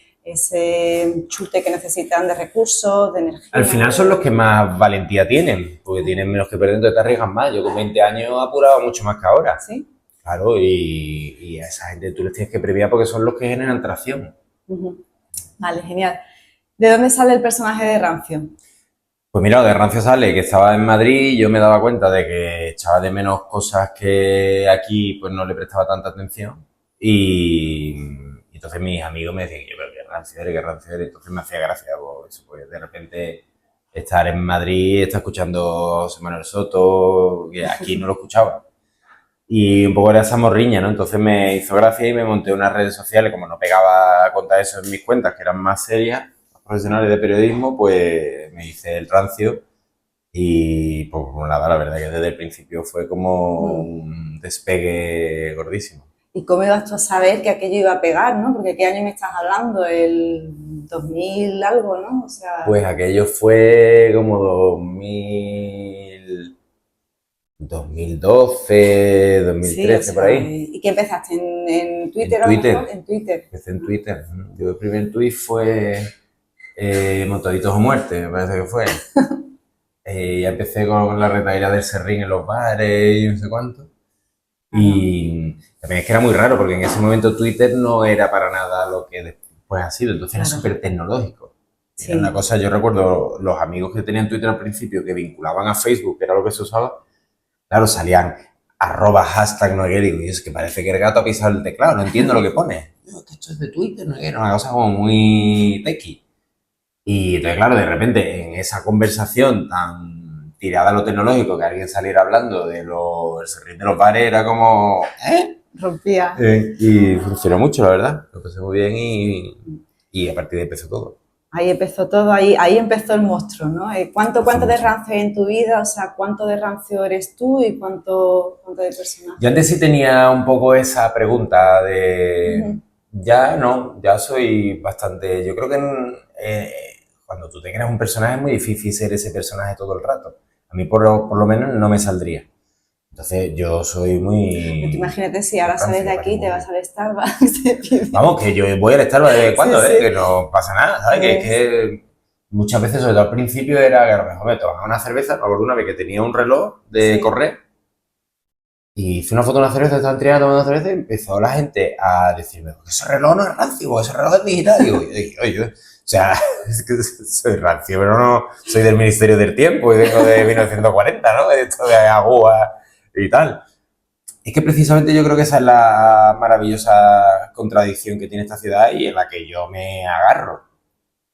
chute que necesitan de recursos, de energía. Al final son los que más valentía tienen, porque tienen menos que perder, entonces te arriesgan más. Yo con 20 años he apurado mucho más que ahora. ¿Sí? Claro, y a esa gente tú les tienes que premiar porque son los que generan tracción. Vale, genial. ¿De dónde sale el personaje de Rancio? Pues mira, de Rancio sale que estaba en Madrid y yo me daba cuenta de que echaba de menos cosas que aquí pues no le prestaba tanta atención y entonces mis amigos me decían, pero qué rancio eres, qué rancio eres, entonces me hacía gracia pues, eso, pues de repente estar en Madrid, estar escuchando José Manuel Soto, que aquí no lo escuchaba. Y un poco era esa morriña, ¿no? Entonces me hizo gracia y me monté unas redes sociales, como no pegaba a contar eso en mis cuentas, que eran más serias, profesionales de periodismo, pues me hice el rancio y pues nada, la verdad que desde el principio fue como un despegue gordísimo. ¿Y cómo ibas tú a saber que aquello iba a pegar, no? Porque ¿qué año me estás hablando? El 2000 algo, ¿no? O sea... Pues aquello fue como 2012, 2013, sí, o sea, por ahí. ¿y qué empezaste? ¿En Twitter En Twitter. a lo mejor? En Twitter. Empecé en Twitter. Yo el primer tweet fue Motoritos o muerte, me parece que fue. Ya empecé con la retaíla del serrín en los bares y no sé cuánto. Y también es que era muy raro porque en ese momento Twitter no era para nada lo que después ha sido, entonces era súper tecnológico. Sí. Era una cosa, yo recuerdo los amigos que tenían Twitter al principio que vinculaban a Facebook, que era lo que se usaba, claro, salían @hashtag Noguera y es que parece que el gato ha pisado el teclado, no entiendo lo que pone. No, es que esto es de Twitter, no era una cosa como muy techy. Y entonces, claro, de repente en esa conversación tan tirada a lo tecnológico que alguien saliera hablando de el serrín de los bares era como... Rompía. Y funcionó mucho, la verdad. Lo pasé muy bien y a partir de ahí empezó todo. Ahí empezó todo, ahí empezó el monstruo, ¿no? ¿Cuánto de rancio hay en tu vida? O sea, ¿cuánto de rancio eres tú y cuánto de personaje? Yo antes sí tenía un poco esa pregunta de... Ya no, ya soy bastante... Yo creo que cuando tú te creas un personaje es muy difícil ser ese personaje todo el rato. A mí por lo menos no me saldría. Entonces yo soy muy... Imagínate si ahora sales de aquí y te vas al Starbucks. Vamos, que yo voy al Starbucks de vez en cuando, sí. Que no pasa nada, ¿sabes? Que es que muchas veces, sobre todo al principio, era que a lo mejor me tomaba una cerveza, me acuerdo una vez que tenía un reloj de correr y hice una foto de una cerveza, estaba triando tomando una cerveza y empezó la gente a decirme, ese reloj no es rancio, ese reloj es digital. Y digo, oye, o sea, es que soy rancio, pero no soy del Ministerio del Tiempo y vengo de 1940, ¿no? De esto de agua y tal. Es que precisamente yo creo que esa es la maravillosa contradicción que tiene esta ciudad y en la que yo me agarro.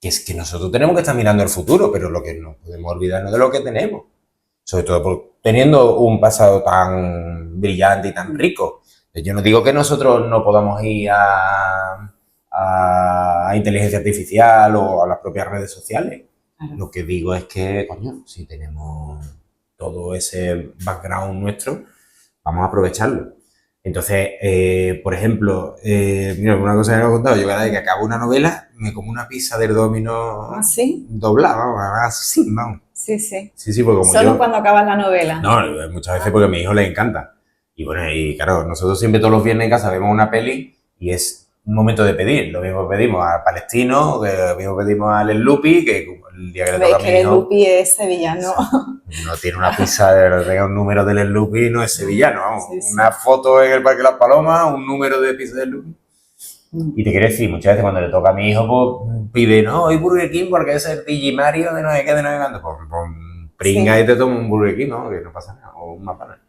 Que es que nosotros tenemos que estar mirando el futuro, pero lo que no podemos olvidarnos de lo que tenemos. Sobre todo teniendo un pasado tan brillante y tan rico. Yo no digo que nosotros no podamos ir a inteligencia artificial o a las propias redes sociales. Lo que digo es que, coño, si tenemos todo ese background nuestro, vamos a aprovecharlo. Entonces, por ejemplo, mira, una cosa que me he contado, yo cada vez que acabo una novela, me como una pizza del Domino doblada, vamos, así, vamos. Sí. Sí, porque como ¿Solo cuando acabas la novela? No, muchas veces porque a mi hijo le encanta. Y bueno, y claro, nosotros siempre todos los viernes en casa vemos una peli y es un momento de pedir. Lo mismo pedimos a Palestino, que lo mismo pedimos a El Lupi, que el día que le toca a mi hijo... El Lupi es sevillano. No tiene una pizza, tenga un número del El Lupi, no es sevillano, vamos. Sí. Una foto en el Parque de las Palomas, un número de pizza del Lupi. Y te quiero decir, muchas veces cuando le toca a mi hijo, pues pide, no, hoy Burger King porque es el Digimario de no sé qué, de no sé cuánto. Pues pringa y te toma un Burger King, ¿no? Que no pasa nada, o un McDonald's.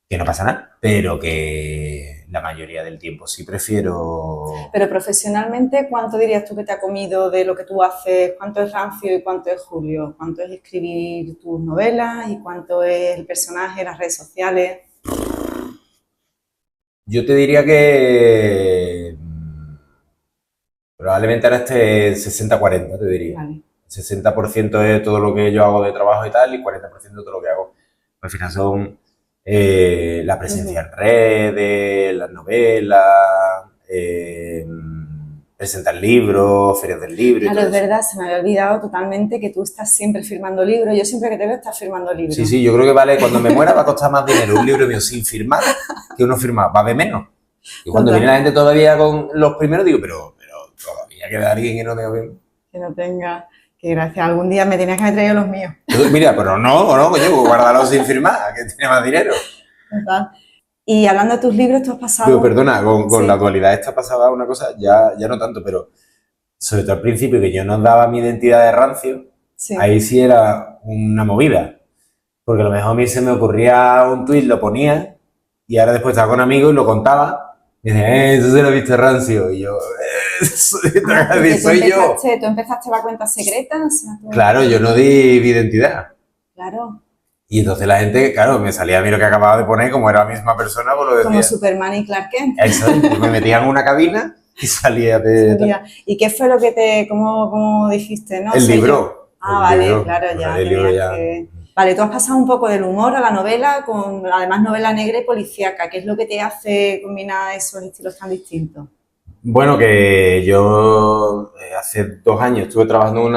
Que no pasa nada, pero que la mayoría del tiempo sí prefiero... Pero profesionalmente, ¿cuánto dirías tú que te ha comido de lo que tú haces? ¿Cuánto es Rancio y cuánto es Julio? ¿Cuánto es escribir tus novelas y cuánto es el personaje, las redes sociales? Yo te diría que probablemente ahora esté 60-40, te diría. Vale. 60% es todo lo que yo hago de trabajo y tal, y 40% de todo lo que hago. Al final son la presencia en redes, las novelas, presentar libros, ferias del libro. Claro, es verdad, se me había olvidado totalmente que tú estás siempre firmando libros. Yo siempre que te veo estás firmando libros. Sí, yo creo que vale, cuando me muera va a costar más dinero un libro mío sin firmar que uno firmado, va a haber menos. Y cuando viene la gente todavía con los primeros, digo, pero todavía queda alguien que no tenga bien. Que no tenga, que gracias, algún día me tenías que haber traído los míos. Mira, pero no, coño, guárdalo sin firmar, que tiene más dinero. ¿Verdad? Y hablando de tus libros, tú has pasado... Pero perdona, con Sí. la dualidad esta pasaba una cosa, ya no tanto, pero sobre todo al principio que yo no daba mi identidad de rancio, Sí. ahí sí era una movida. Porque a lo mejor a mí se me ocurría un tuit, lo ponía, y ahora después estaba con amigos y lo contaba, y decía, eso se lo viste rancio, y yo, Porque soy yo. tú empezaste la cuenta secreta, o sea, tú- Claro, yo no di mi identidad. Claro, Y entonces la gente, claro, me salía a mí lo que acababa de poner, como era la misma persona, pues lo decía. como Superman y Clark Kent. Eso, yo me metía en una cabina y salía de... Mira, ¿y qué fue lo que cómo dijiste? No El sé yo. libro. Ah, El vale, libro. claro, O ya sea, el libro tenías ya... que... Vale, tú has pasado un poco del humor a la novela, con además novela negra y policíaca. ¿Qué es lo que te hace combinar esos estilos tan distintos? Bueno, que yo hace 2 años estuve trabajando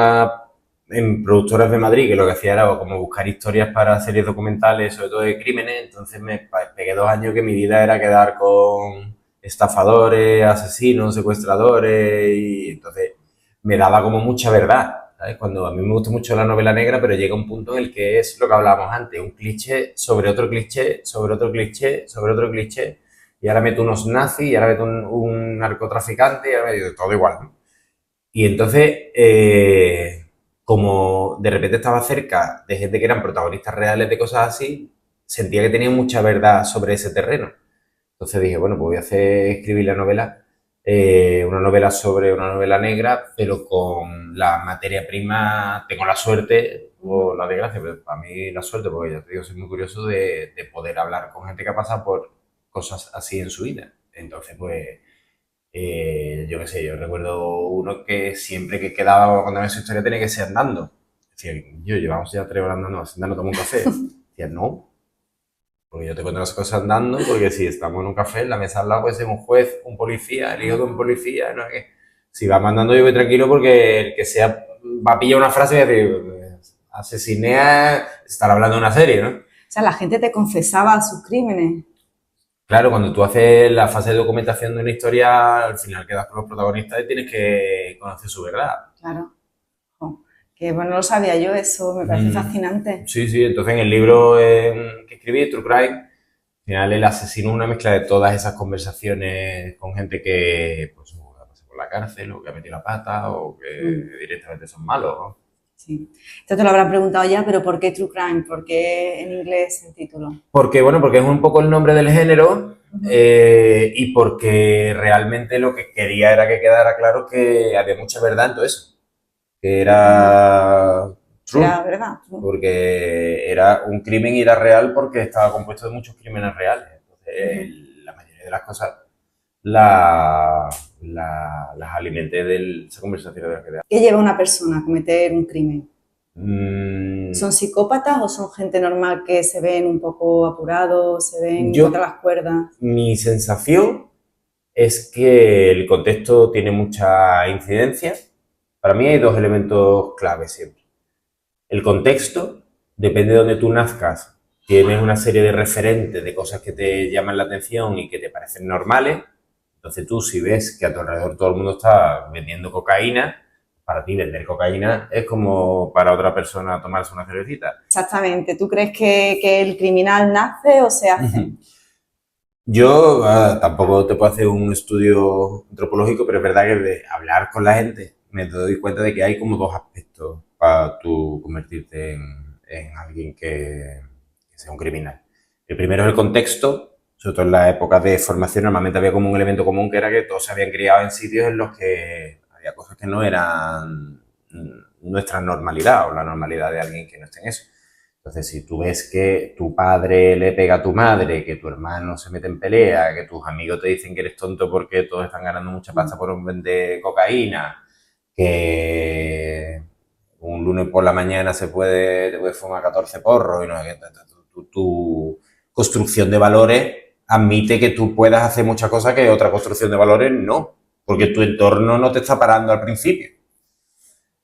en productoras de Madrid, que lo que hacía era como buscar historias para series documentales, sobre todo de crímenes. Entonces me pegué 2 años que mi vida era quedar con estafadores, asesinos, secuestradores, y entonces me daba como mucha verdad, ¿sabes? Cuando a mí me gusta mucho la novela negra, pero llega un punto en el que es lo que hablábamos antes, un cliché sobre otro cliché, sobre otro cliché, sobre otro cliché, y ahora meto unos nazis, y ahora meto un narcotraficante, y ahora meto todo igual, ¿no? Y entonces, como de repente estaba cerca de gente que eran protagonistas reales de cosas así, sentía que tenía mucha verdad sobre ese terreno. Entonces dije, bueno, pues voy a escribir la novela, una novela sobre una novela negra, pero con la materia prima, tengo la suerte, o la desgracia, pero para mí la suerte, porque ya te digo, soy muy curioso de poder hablar con gente que ha pasado por cosas así en su vida. Entonces, pues, yo qué sé, yo recuerdo uno que siempre que quedaba cuando su historia tenía que ser andando. Decía, yo llevamos ya 3 horas andando, sentando, tomar un café. Decía, no, porque yo te cuento las cosas andando, porque si estamos en un café, en la mesa al lado puede ser un juez, un policía, el hijo de un policía, no sé qué. Si va mandando yo voy tranquilo porque el que sea va a pillar una frase y va a decir, asesiné a... Estar hablando de una serie, ¿no? O sea, la gente te confesaba sus crímenes. Claro, cuando tú haces la fase de documentación de una historia, al final quedas con los protagonistas y tienes que conocer su verdad. Claro. Jo, que bueno, no lo sabía yo, eso me parece fascinante. Sí, sí, entonces en el libro que escribí, True Crime, al final el asesino es una mezcla de todas esas conversaciones con gente que pues, ha pasado por la cárcel o que ha metido la pata o que directamente son malos, ¿no? Sí. Esto te lo habrán preguntado ya, pero ¿por qué True Crime? ¿Por qué en inglés el título? Porque, bueno, porque es un poco el nombre del género y porque realmente lo que quería era que quedara claro que había mucha verdad en todo eso. Que era true, Era verdad. porque era un crimen y era real porque estaba compuesto de muchos crímenes reales. Entonces, la mayoría de las cosas las alimenté de esa conversación de la que te ¿Qué lleva a una persona a cometer un crimen? hablo. ¿Son psicópatas o son gente normal que se ven un poco apurados, se ven Yo- contra las cuerdas? Mi sensación es que el contexto tiene mucha incidencia. Para mí hay 2 elementos claves siempre. El contexto, depende de donde tú nazcas, tienes una serie de referentes de cosas que te llaman la atención y que te parecen normales. Entonces tú, si ves que a tu alrededor todo el mundo está vendiendo cocaína, para ti vender cocaína es como para otra persona tomarse una cervecita. Exactamente. ¿Tú crees que el criminal nace o se hace? Yo tampoco te puedo hacer un estudio antropológico, pero es verdad que de hablar con la gente me doy cuenta de que hay como 2 aspectos para tú convertirte en alguien que sea un criminal. El primero es el contexto, sobre todo en la época de formación normalmente había como un elemento común que era que todos se habían criado en sitios en los que había cosas que no eran nuestra normalidad o la normalidad de alguien que no esté en eso. Entonces, si tú ves que tu padre le pega a tu madre, que tu hermano se mete en pelea, que tus amigos te dicen que eres tonto porque todos están ganando mucha pasta por vender cocaína, que un lunes por la mañana te puede fumar 14 porros y no sé qué, tu construcción de valores admite que tú puedas hacer muchas cosas que otra construcción de valores no, porque tu entorno no te está parando al principio.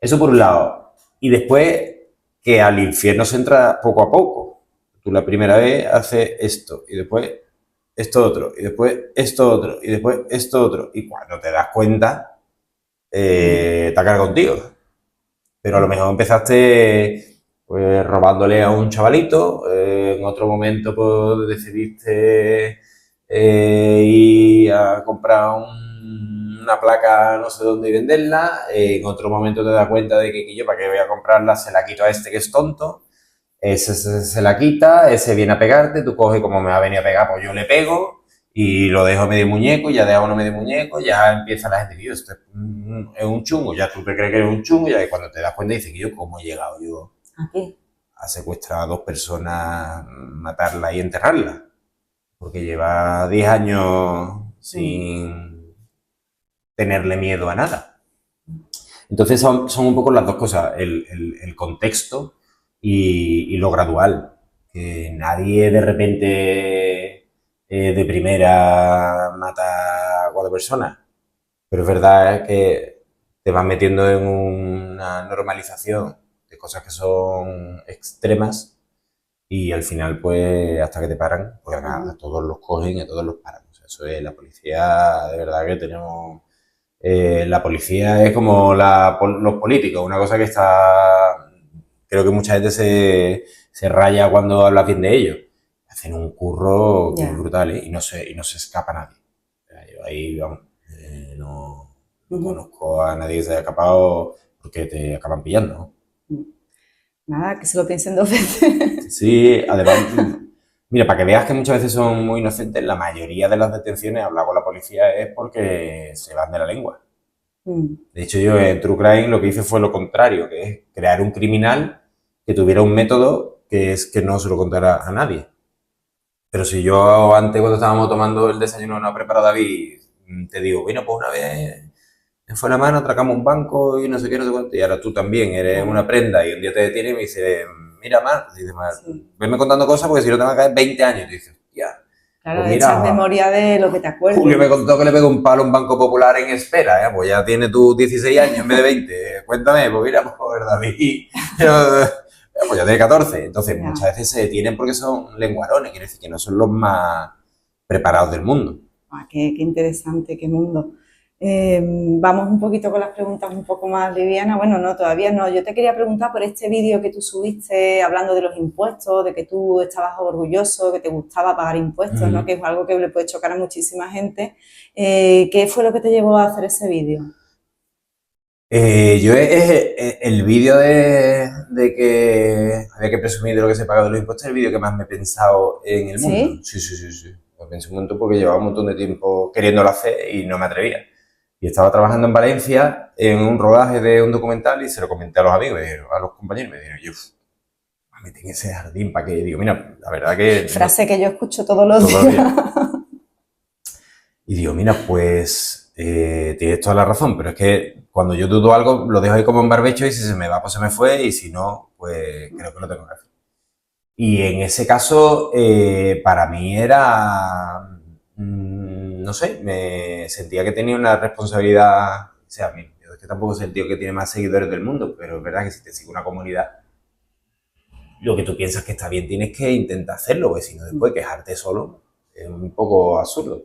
Eso por un lado. Y después que al infierno se entra poco a poco. Tú la primera vez haces esto y después esto otro y después esto otro y después esto otro y cuando te das cuenta te carga contigo. Pero a lo mejor empezaste pues, robándole a un chavalito, en otro momento pues decidiste y a comprar una placa no sé dónde y venderla, en otro momento te das cuenta de que yo para qué voy a comprarla, se la quito a este que es tonto, ese se la quita, ese viene a pegarte, tú coges como me va a venir a pegar, pues yo le pego y lo dejo medio muñeco, ya dejo uno medio muñeco, ya empieza la gente que yo, esto es un chungo, ya tú te crees que eres un chungo, ya cuando te das cuenta dices que yo, ¿cómo he llegado yo Aquí. a secuestrar a 2 personas, matarla y enterrarla? Porque lleva 10 años sin tenerle miedo a nada. Entonces son un poco las dos cosas, el contexto y lo gradual. Que nadie de repente de primera mata a 4 personas, pero es verdad que te vas metiendo en una normalización de cosas que son extremas y al final, pues, hasta que te paran, pues nada, a todos los cogen y a todos los paran. O sea, eso es la policía, de verdad que tenemos... la policía es como los políticos, una cosa que está... Creo que mucha gente se raya cuando habla bien de ellos. Hacen un curro que es brutal, ¿eh? Y no se escapa nadie. O sea, yo ahí, vamos, no conozco a nadie que se haya escapado porque te acaban pillando, ¿no? Nada, que se lo piensen 2 veces. Sí, además, mira, para que veas que muchas veces son muy inocentes, la mayoría de las detenciones, hablar con la policía es porque se van de la lengua. De hecho, yo en True Crime lo que hice fue lo contrario, que es crear un criminal que tuviera un método que es que no se lo contara a nadie. Pero si yo antes, cuando estábamos tomando el desayuno, no ha preparado David, te digo, bueno, pues una vez me fue la mano, atracamos un banco y no sé qué, no sé cuánto, y ahora tú también eres una prenda y un día te detiene y me dice, mira, Mar, dice, Mar, venme contando cosas porque si no te van a caer 20 años. Y tú dices, ya. Claro, Pues echas mira, memoria de lo que te acuerdas. Julio me contó que le pegó un palo a un banco popular en espera, ¿eh? Pues ya tiene tus 16 años en vez de 20. Cuéntame, pues mira, pues David, pues ya tiene 14. Entonces, muchas veces se detienen porque son lenguarones, quiere decir que no son los más preparados del mundo. Qué interesante, qué mundo. Vamos un poquito con las preguntas un poco más livianas. Bueno, no, todavía no. Yo te quería preguntar por este vídeo que tú subiste hablando de los impuestos, de que tú estabas orgulloso, que te gustaba pagar impuestos, ¿no? Que es algo que le puede chocar a muchísima gente. ¿Qué fue lo que te llevó a hacer ese vídeo? El vídeo de que había que presumir de lo que se paga de los impuestos es el vídeo que más me he pensado en el mundo. Sí. Lo pensé un montón porque llevaba un montón de tiempo queriéndolo hacer y no me atrevía. Y estaba trabajando en Valencia en un rodaje de un documental y se lo comenté a los amigos, a los compañeros, y me dijeron, yo, me metí en ese jardín para que... Digo, mira, la verdad que... Frase que yo escucho todos los días. Y digo, mira, pues tienes toda la razón, pero es que cuando yo dudo algo lo dejo ahí como en barbecho y si se me va, pues se me fue y si no, pues creo que lo tengo que hacer. Y en ese caso, para mí era... no sé, me sentía que tenía una responsabilidad, o sea, yo es que tampoco he sentido que tiene más seguidores del mundo, pero es verdad que si te sigue una comunidad, lo que tú piensas que está bien tienes que intentar hacerlo, porque si no después quejarte solo es un poco absurdo.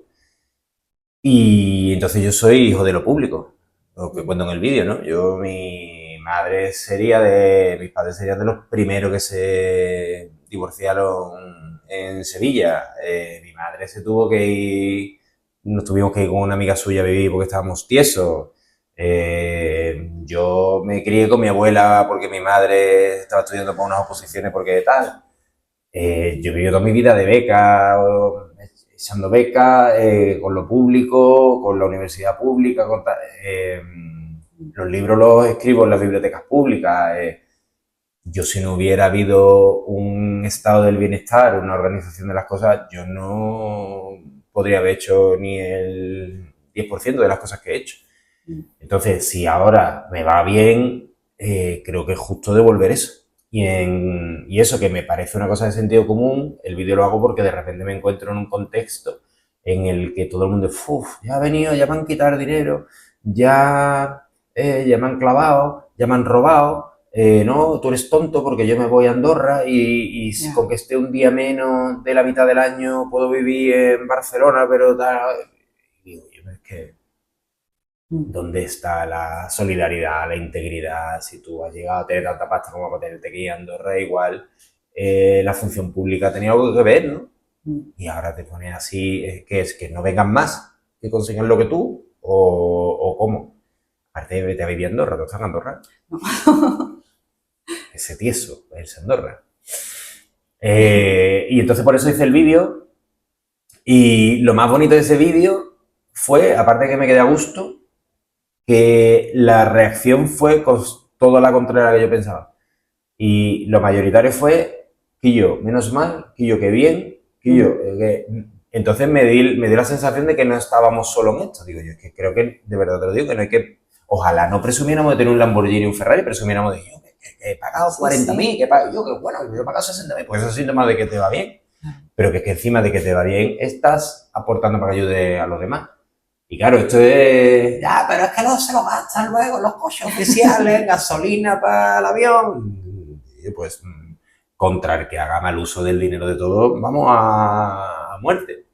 Y entonces yo soy hijo de lo público, lo que cuento en el vídeo, ¿no? Mis padres serían de los primeros que se divorciaron en Sevilla. Mi madre se tuvo que ir, nos tuvimos que ir con una amiga suya a vivir porque estábamos tiesos. Yo me crié con mi abuela porque mi madre estaba estudiando para unas oposiciones porque tal. Yo he vivido toda mi vida de beca, echando beca, con lo público, con la universidad pública, los libros los escribo en las bibliotecas públicas. Yo si no hubiera habido un estado del bienestar, una organización de las cosas, yo no podría haber hecho ni el 10% de las cosas que he hecho. Entonces, si ahora me va bien, creo que es justo devolver eso. Y eso que me parece una cosa de sentido común, el vídeo lo hago porque de repente me encuentro en un contexto en el que todo el mundo, ya ha venido, ya me han quitado dinero, ya me han clavado, ya me han robado, no, tú eres tonto porque yo me voy a Andorra y con que esté un día menos de la mitad del año puedo vivir en Barcelona, pero tal. Y digo, yo es que... ¿Dónde está la solidaridad, la integridad? Si tú has llegado a tener tanta pasta como para tenerte que ir a Andorra, igual la función pública tenía algo que ver, ¿no? Y ahora te ponen así, que es que no vengan más, que consigan lo que tú, o cómo. Aparte, vete a vivir a Andorra, ¿tú estás en Andorra? Ese tieso, es Andorra. Y entonces por eso hice el vídeo. Y lo más bonito de ese vídeo fue, aparte de que me quedé a gusto, que la reacción fue con toda la contraria a la que yo pensaba. Y lo mayoritario fue, Quillo, menos mal, Quillo, qué bien, Quillo, que... Entonces me dio la sensación de que no estábamos solo en esto. Digo, yo es que creo que, de verdad te lo digo, que no hay que... Ojalá no presumiéramos de tener un Lamborghini y un Ferrari, presumiéramos de yo, que he pagado 40.000, que yo, que bueno, yo he pagado 60.000, pues eso es síntoma de que te va bien. Pero que encima de que te va bien, estás aportando para que ayude a los demás. Y claro, esto es... Ya, pero es que no se lo gastan luego los coches oficiales, gasolina para el avión. Y pues, contra el que haga mal uso del dinero de todos, vamos a muerte.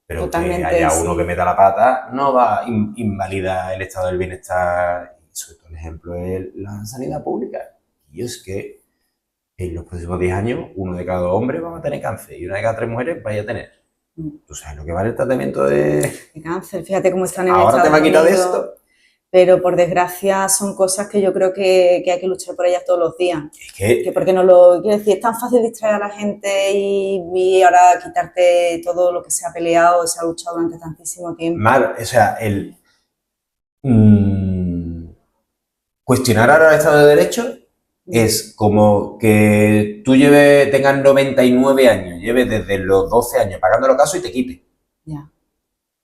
Pero totalmente, que haya uno que meta la pata no va invalida el estado del bienestar. Y sobre todo el ejemplo es la sanidad pública. Y es que en los próximos 10 años, 1 de cada 2 hombres va a tener cáncer y 1 de cada 3 mujeres vaya a tener. ¿Tú sabes lo que vale el tratamiento de cáncer? Fíjate cómo están en ahora te va a quitar de esto. Pero por desgracia son cosas que yo creo que hay que luchar por ellas todos los días. Es que porque no lo quiero decir, es tan fácil distraer a la gente y ahora quitarte todo lo que se ha peleado, se ha luchado durante tantísimo tiempo. Mal, o sea, cuestionar ahora el Estado de Derecho es como que tú tengas 99 años, lleves desde los 12 años pagando los casos y te quite. Ya.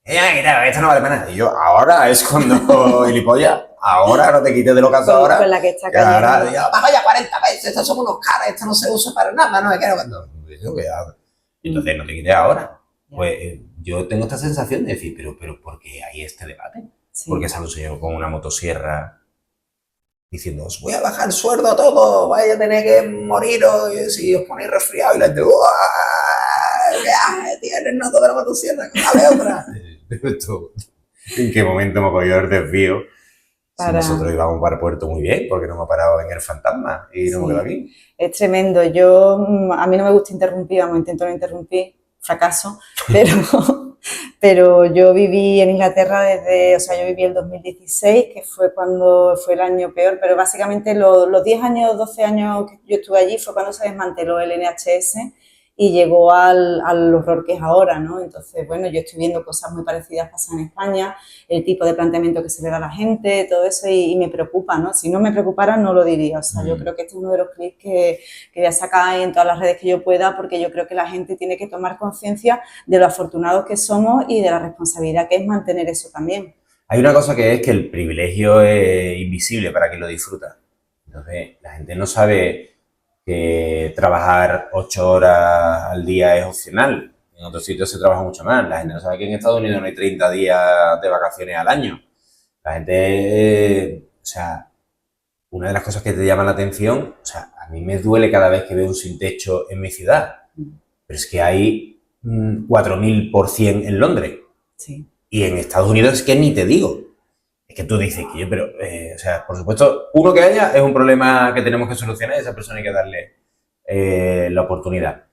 Mira, esto no vale para nada. Y yo, ahora es cuando, gilipollas, ahora no te quites de los casos ahora. Con la que está cayendo. Ahora, yo, pago ya 40 veces, estos son unos caras, esto no se usa para nada, no me quiero cuando. Entonces no te quites ahora. Ya. Pues yo tengo esta sensación de decir, pero ¿por qué hay este debate? Sí. Porque sale un señor con una motosierra diciendo, os voy a bajar el sueldo a todos, vais a tener que moriros si os ponéis resfriados y la gente, tienes noto de la motosierra, dale otra. ¿En qué momento me ha cogido el desvío? Si nosotros íbamos para el puerto muy bien, porque no me ha parado en el fantasma y no me quedo aquí. Es tremendo. A mí no me gusta interrumpir, intento no interrumpir, fracaso, pero yo viví en Inglaterra yo viví el 2016, que fue cuando fue el año peor, pero básicamente los 10 años, 12 años que yo estuve allí fue cuando se desmanteló el NHS y llegó al horror que es ahora, ¿no? Entonces, bueno, yo estoy viendo cosas muy parecidas pasar en España, el tipo de planteamiento que se le da a la gente, todo eso, y me preocupa, ¿no? Si no me preocupara, no lo diría. O sea, yo creo que este es uno de los clips que voy a sacar en todas las redes que yo pueda, porque yo creo que la gente tiene que tomar conciencia de lo afortunados que somos y de la responsabilidad que es mantener eso también. Hay una cosa que es que el privilegio es invisible para quien lo disfruta. Entonces, la gente no sabe que trabajar 8 horas al día es opcional. En otros sitios se trabaja mucho más. La gente no sabe que en Estados Unidos no hay 30 días de vacaciones al año. La gente, o sea, una de las cosas que te llama la atención, o sea, a mí me duele cada vez que veo un sin techo en mi ciudad. Pero es que hay 4.000% en Londres. Sí. Y en Estados Unidos es que ni te digo. Es que tú dices que pero, o sea, por supuesto, uno que haya es un problema que tenemos que solucionar y a esa persona hay que darle la oportunidad.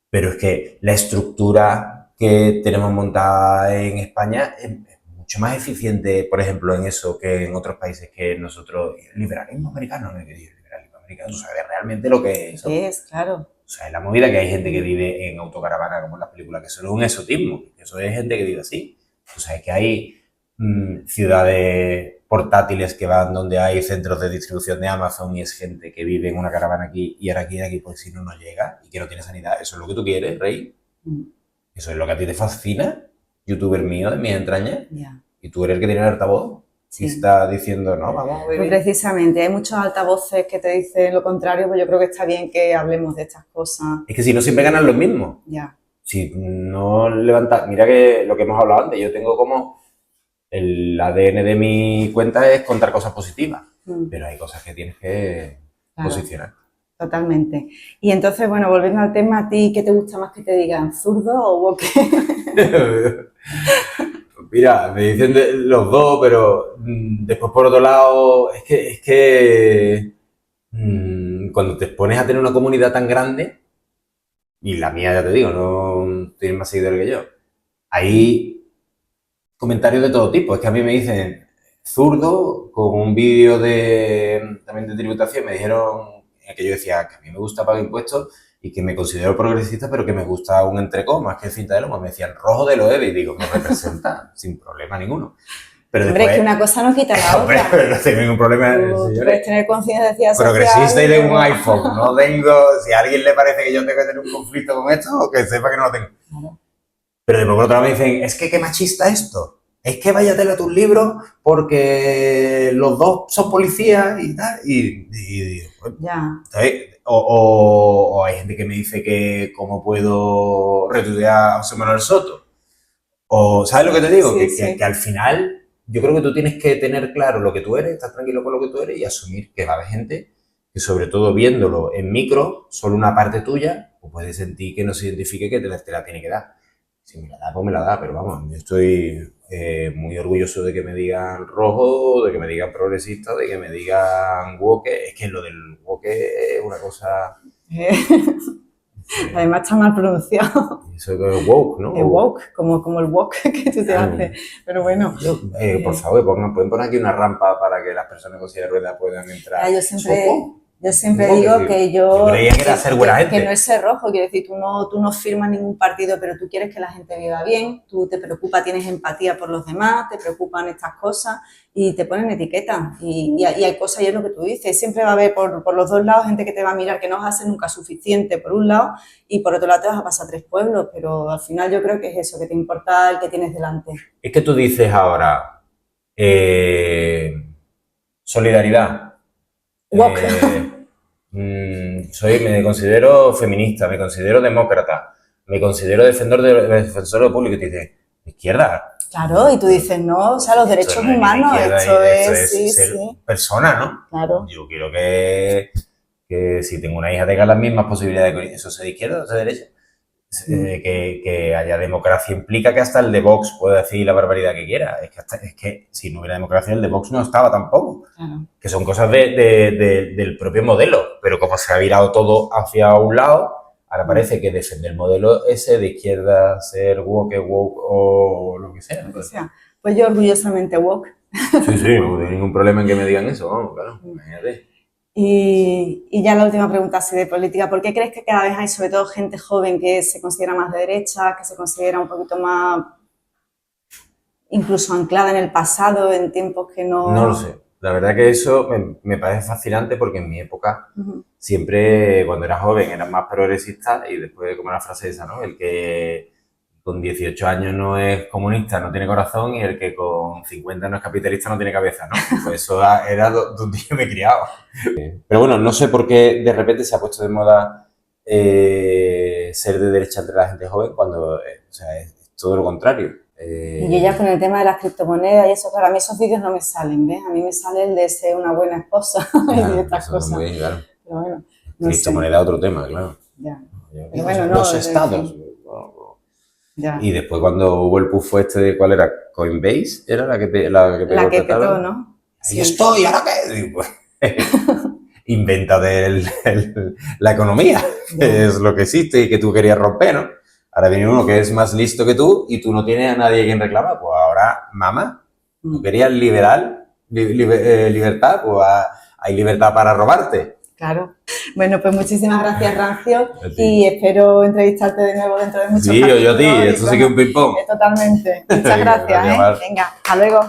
Pero es que la estructura que tenemos montada en España es mucho más eficiente, por ejemplo, en eso que en otros países que nosotros. El liberalismo americano, ¿no? El liberalismo americano, tú sabes realmente lo que es. Sí, es, claro. O sea, es la movida que hay gente que vive en autocaravana, como en las películas, que eso no es un exotismo, eso es gente que vive así. O sea, es que hay ciudades portátiles que van donde hay centros de distribución de Amazon y es gente que vive en una caravana aquí y ahora aquí, porque si no, no llega y que no tiene sanidad. Eso es lo que tú quieres, Rey. Eso es lo que a ti te fascina, youtuber mío de mis entrañas. Yeah. Y tú eres el que tiene el altavoz. Sí. Y está diciendo, no, vamos a vivir. Pues precisamente, hay muchos altavoces que te dicen lo contrario, pues yo creo que está bien que hablemos de estas cosas. Es que si no, siempre ganan los mismos. Ya. Yeah. Si no levantas... Mira que lo que hemos hablado antes, yo tengo como... El ADN de mi cuenta es contar cosas positivas, pero hay cosas que tienes que posicionar. Totalmente. Y entonces, bueno, volviendo al tema, ¿a ti qué te gusta más que te digan? ¿Zurdo o woke? Mira, me dicen los dos, pero después por otro lado, es que cuando te pones a tener una comunidad tan grande, y la mía ya te digo, tienes más seguidores que yo. Hay comentarios de todo tipo. Es que a mí me dicen zurdo con un vídeo también de tributación. Me dijeron que yo decía que a mí me gusta pagar impuestos y que me considero progresista, pero que me gusta un entrecó más que cinta de lomo. Me decían rojo de lo EVE y digo, me representa sin problema ninguno. Pero hombre, después, es que una cosa no quita la hombre, otra. pero no tengo ningún problema. Tú puedes tener conciencia social. Progresista y tengo un iPhone. No tengo. Si a alguien le parece que yo tengo que tener un conflicto con esto, que sepa que no lo tengo. Claro. Pero de por otro lado me dicen, es que qué machista esto. Es que váyatelo a tus libros porque los dos son policías y tal. Y Ya. ¿sabes? O hay gente que me dice que cómo puedo retuitear a José Manuel Soto. O, ¿sabes lo que te digo? Sí, que, sí. que al final yo creo que tú tienes que tener claro lo que tú eres, estar tranquilo con lo que tú eres y asumir que va a haber gente que, sobre todo viéndolo en micro, solo una parte tuya, o puede sentir que no se identifique que te la tiene que dar. Si me la da, pues me la da, pero vamos, yo estoy muy orgulloso de que me digan rojo, de que me digan progresista, de que me digan woke. Es que lo del woke es una cosa... Además está mal pronunciado. Eso es woke, ¿no? Es woke, como el walk que tú te haces. Pero bueno. Por favor, pueden poner aquí una rampa para que las personas con silla de ruedas puedan entrar. Yo siempre ¿Cómo? digo que yo creía que era ser buena gente. Que no es ser rojo, quiero decir, tú no firmas ningún partido, pero tú quieres que la gente viva bien, tú te preocupa, tienes empatía por los demás, te preocupan estas cosas y te ponen etiquetas. Y hay cosas, y es lo que tú dices, siempre va a haber por los dos lados gente que te va a mirar que no vas a ser nunca suficiente por un lado y por otro lado te vas a pasar 3 pueblos, pero al final yo creo que es eso, que te importa el que tienes delante. Es que tú dices ahora solidaridad. Me considero feminista, me considero demócrata, me considero defensor de lo público y te dices, izquierda. Claro, y tú dices, no, o sea, los derechos humanos, esto es ser persona, ¿no? Claro. Yo quiero que si tengo una hija tenga las mismas posibilidades, que eso sea de izquierda o sea de derecha. Que haya democracia implica que hasta el de Vox pueda decir la barbaridad que quiera. Es que si no hubiera democracia, el de Vox no estaba tampoco. Claro. Que son cosas del propio modelo. Pero como se ha virado todo hacia un lado, ahora parece que defender el modelo ese de izquierda, ser woke o lo que sea. Lo que sea. Pues yo orgullosamente woke. Sí, no tengo ningún problema en que me digan eso, vamos, claro, imagínate. Y ya la última pregunta así de política, ¿por qué crees que cada vez hay sobre todo gente joven que se considera más de derecha, que se considera un poquito más incluso anclada en el pasado, en tiempos que no... No lo sé, la verdad que eso me parece fascinante porque en mi época siempre cuando era joven era más progresista y después como la frase esa, ¿no? El que con 18 años no es comunista, no tiene corazón y el que con 50 no es capitalista no tiene cabeza, ¿no? Pues eso era donde yo me he criado. Pero bueno, no sé por qué de repente se ha puesto de moda ser de derecha entre la gente joven cuando o sea, es todo lo contrario. Y yo ya con el tema de las criptomonedas y eso, claro, a mí esos vídeos no me salen, ¿ves? A mí me sale el de ser una buena esposa y estas cosas. Muy bien, claro. Pero bueno, no criptomoneda es otro tema, claro. Ya. Pero bueno, no, los estados. Ya. Y después cuando hubo el pufo este de ¿cuál era? Coinbase, ¿era la que pegó la que el petardo? petó, ¿no? Ahí estoy, ¿ahora qué? Digo, pues, inventa la economía, que es lo que existe y que tú querías romper, ¿no? Ahora viene uno que es más listo que tú y tú no tienes a nadie a quien reclamar. Pues ahora, mamá, tú querías libertad, pues hay libertad para robarte. Claro. Bueno, pues muchísimas gracias, Rancio, y espero entrevistarte de nuevo dentro de muchos años. Sí, yo a ti, ¿no? esto sí que es un ping-pong. Totalmente. Muchas gracias, ¿eh? Venga, hasta luego.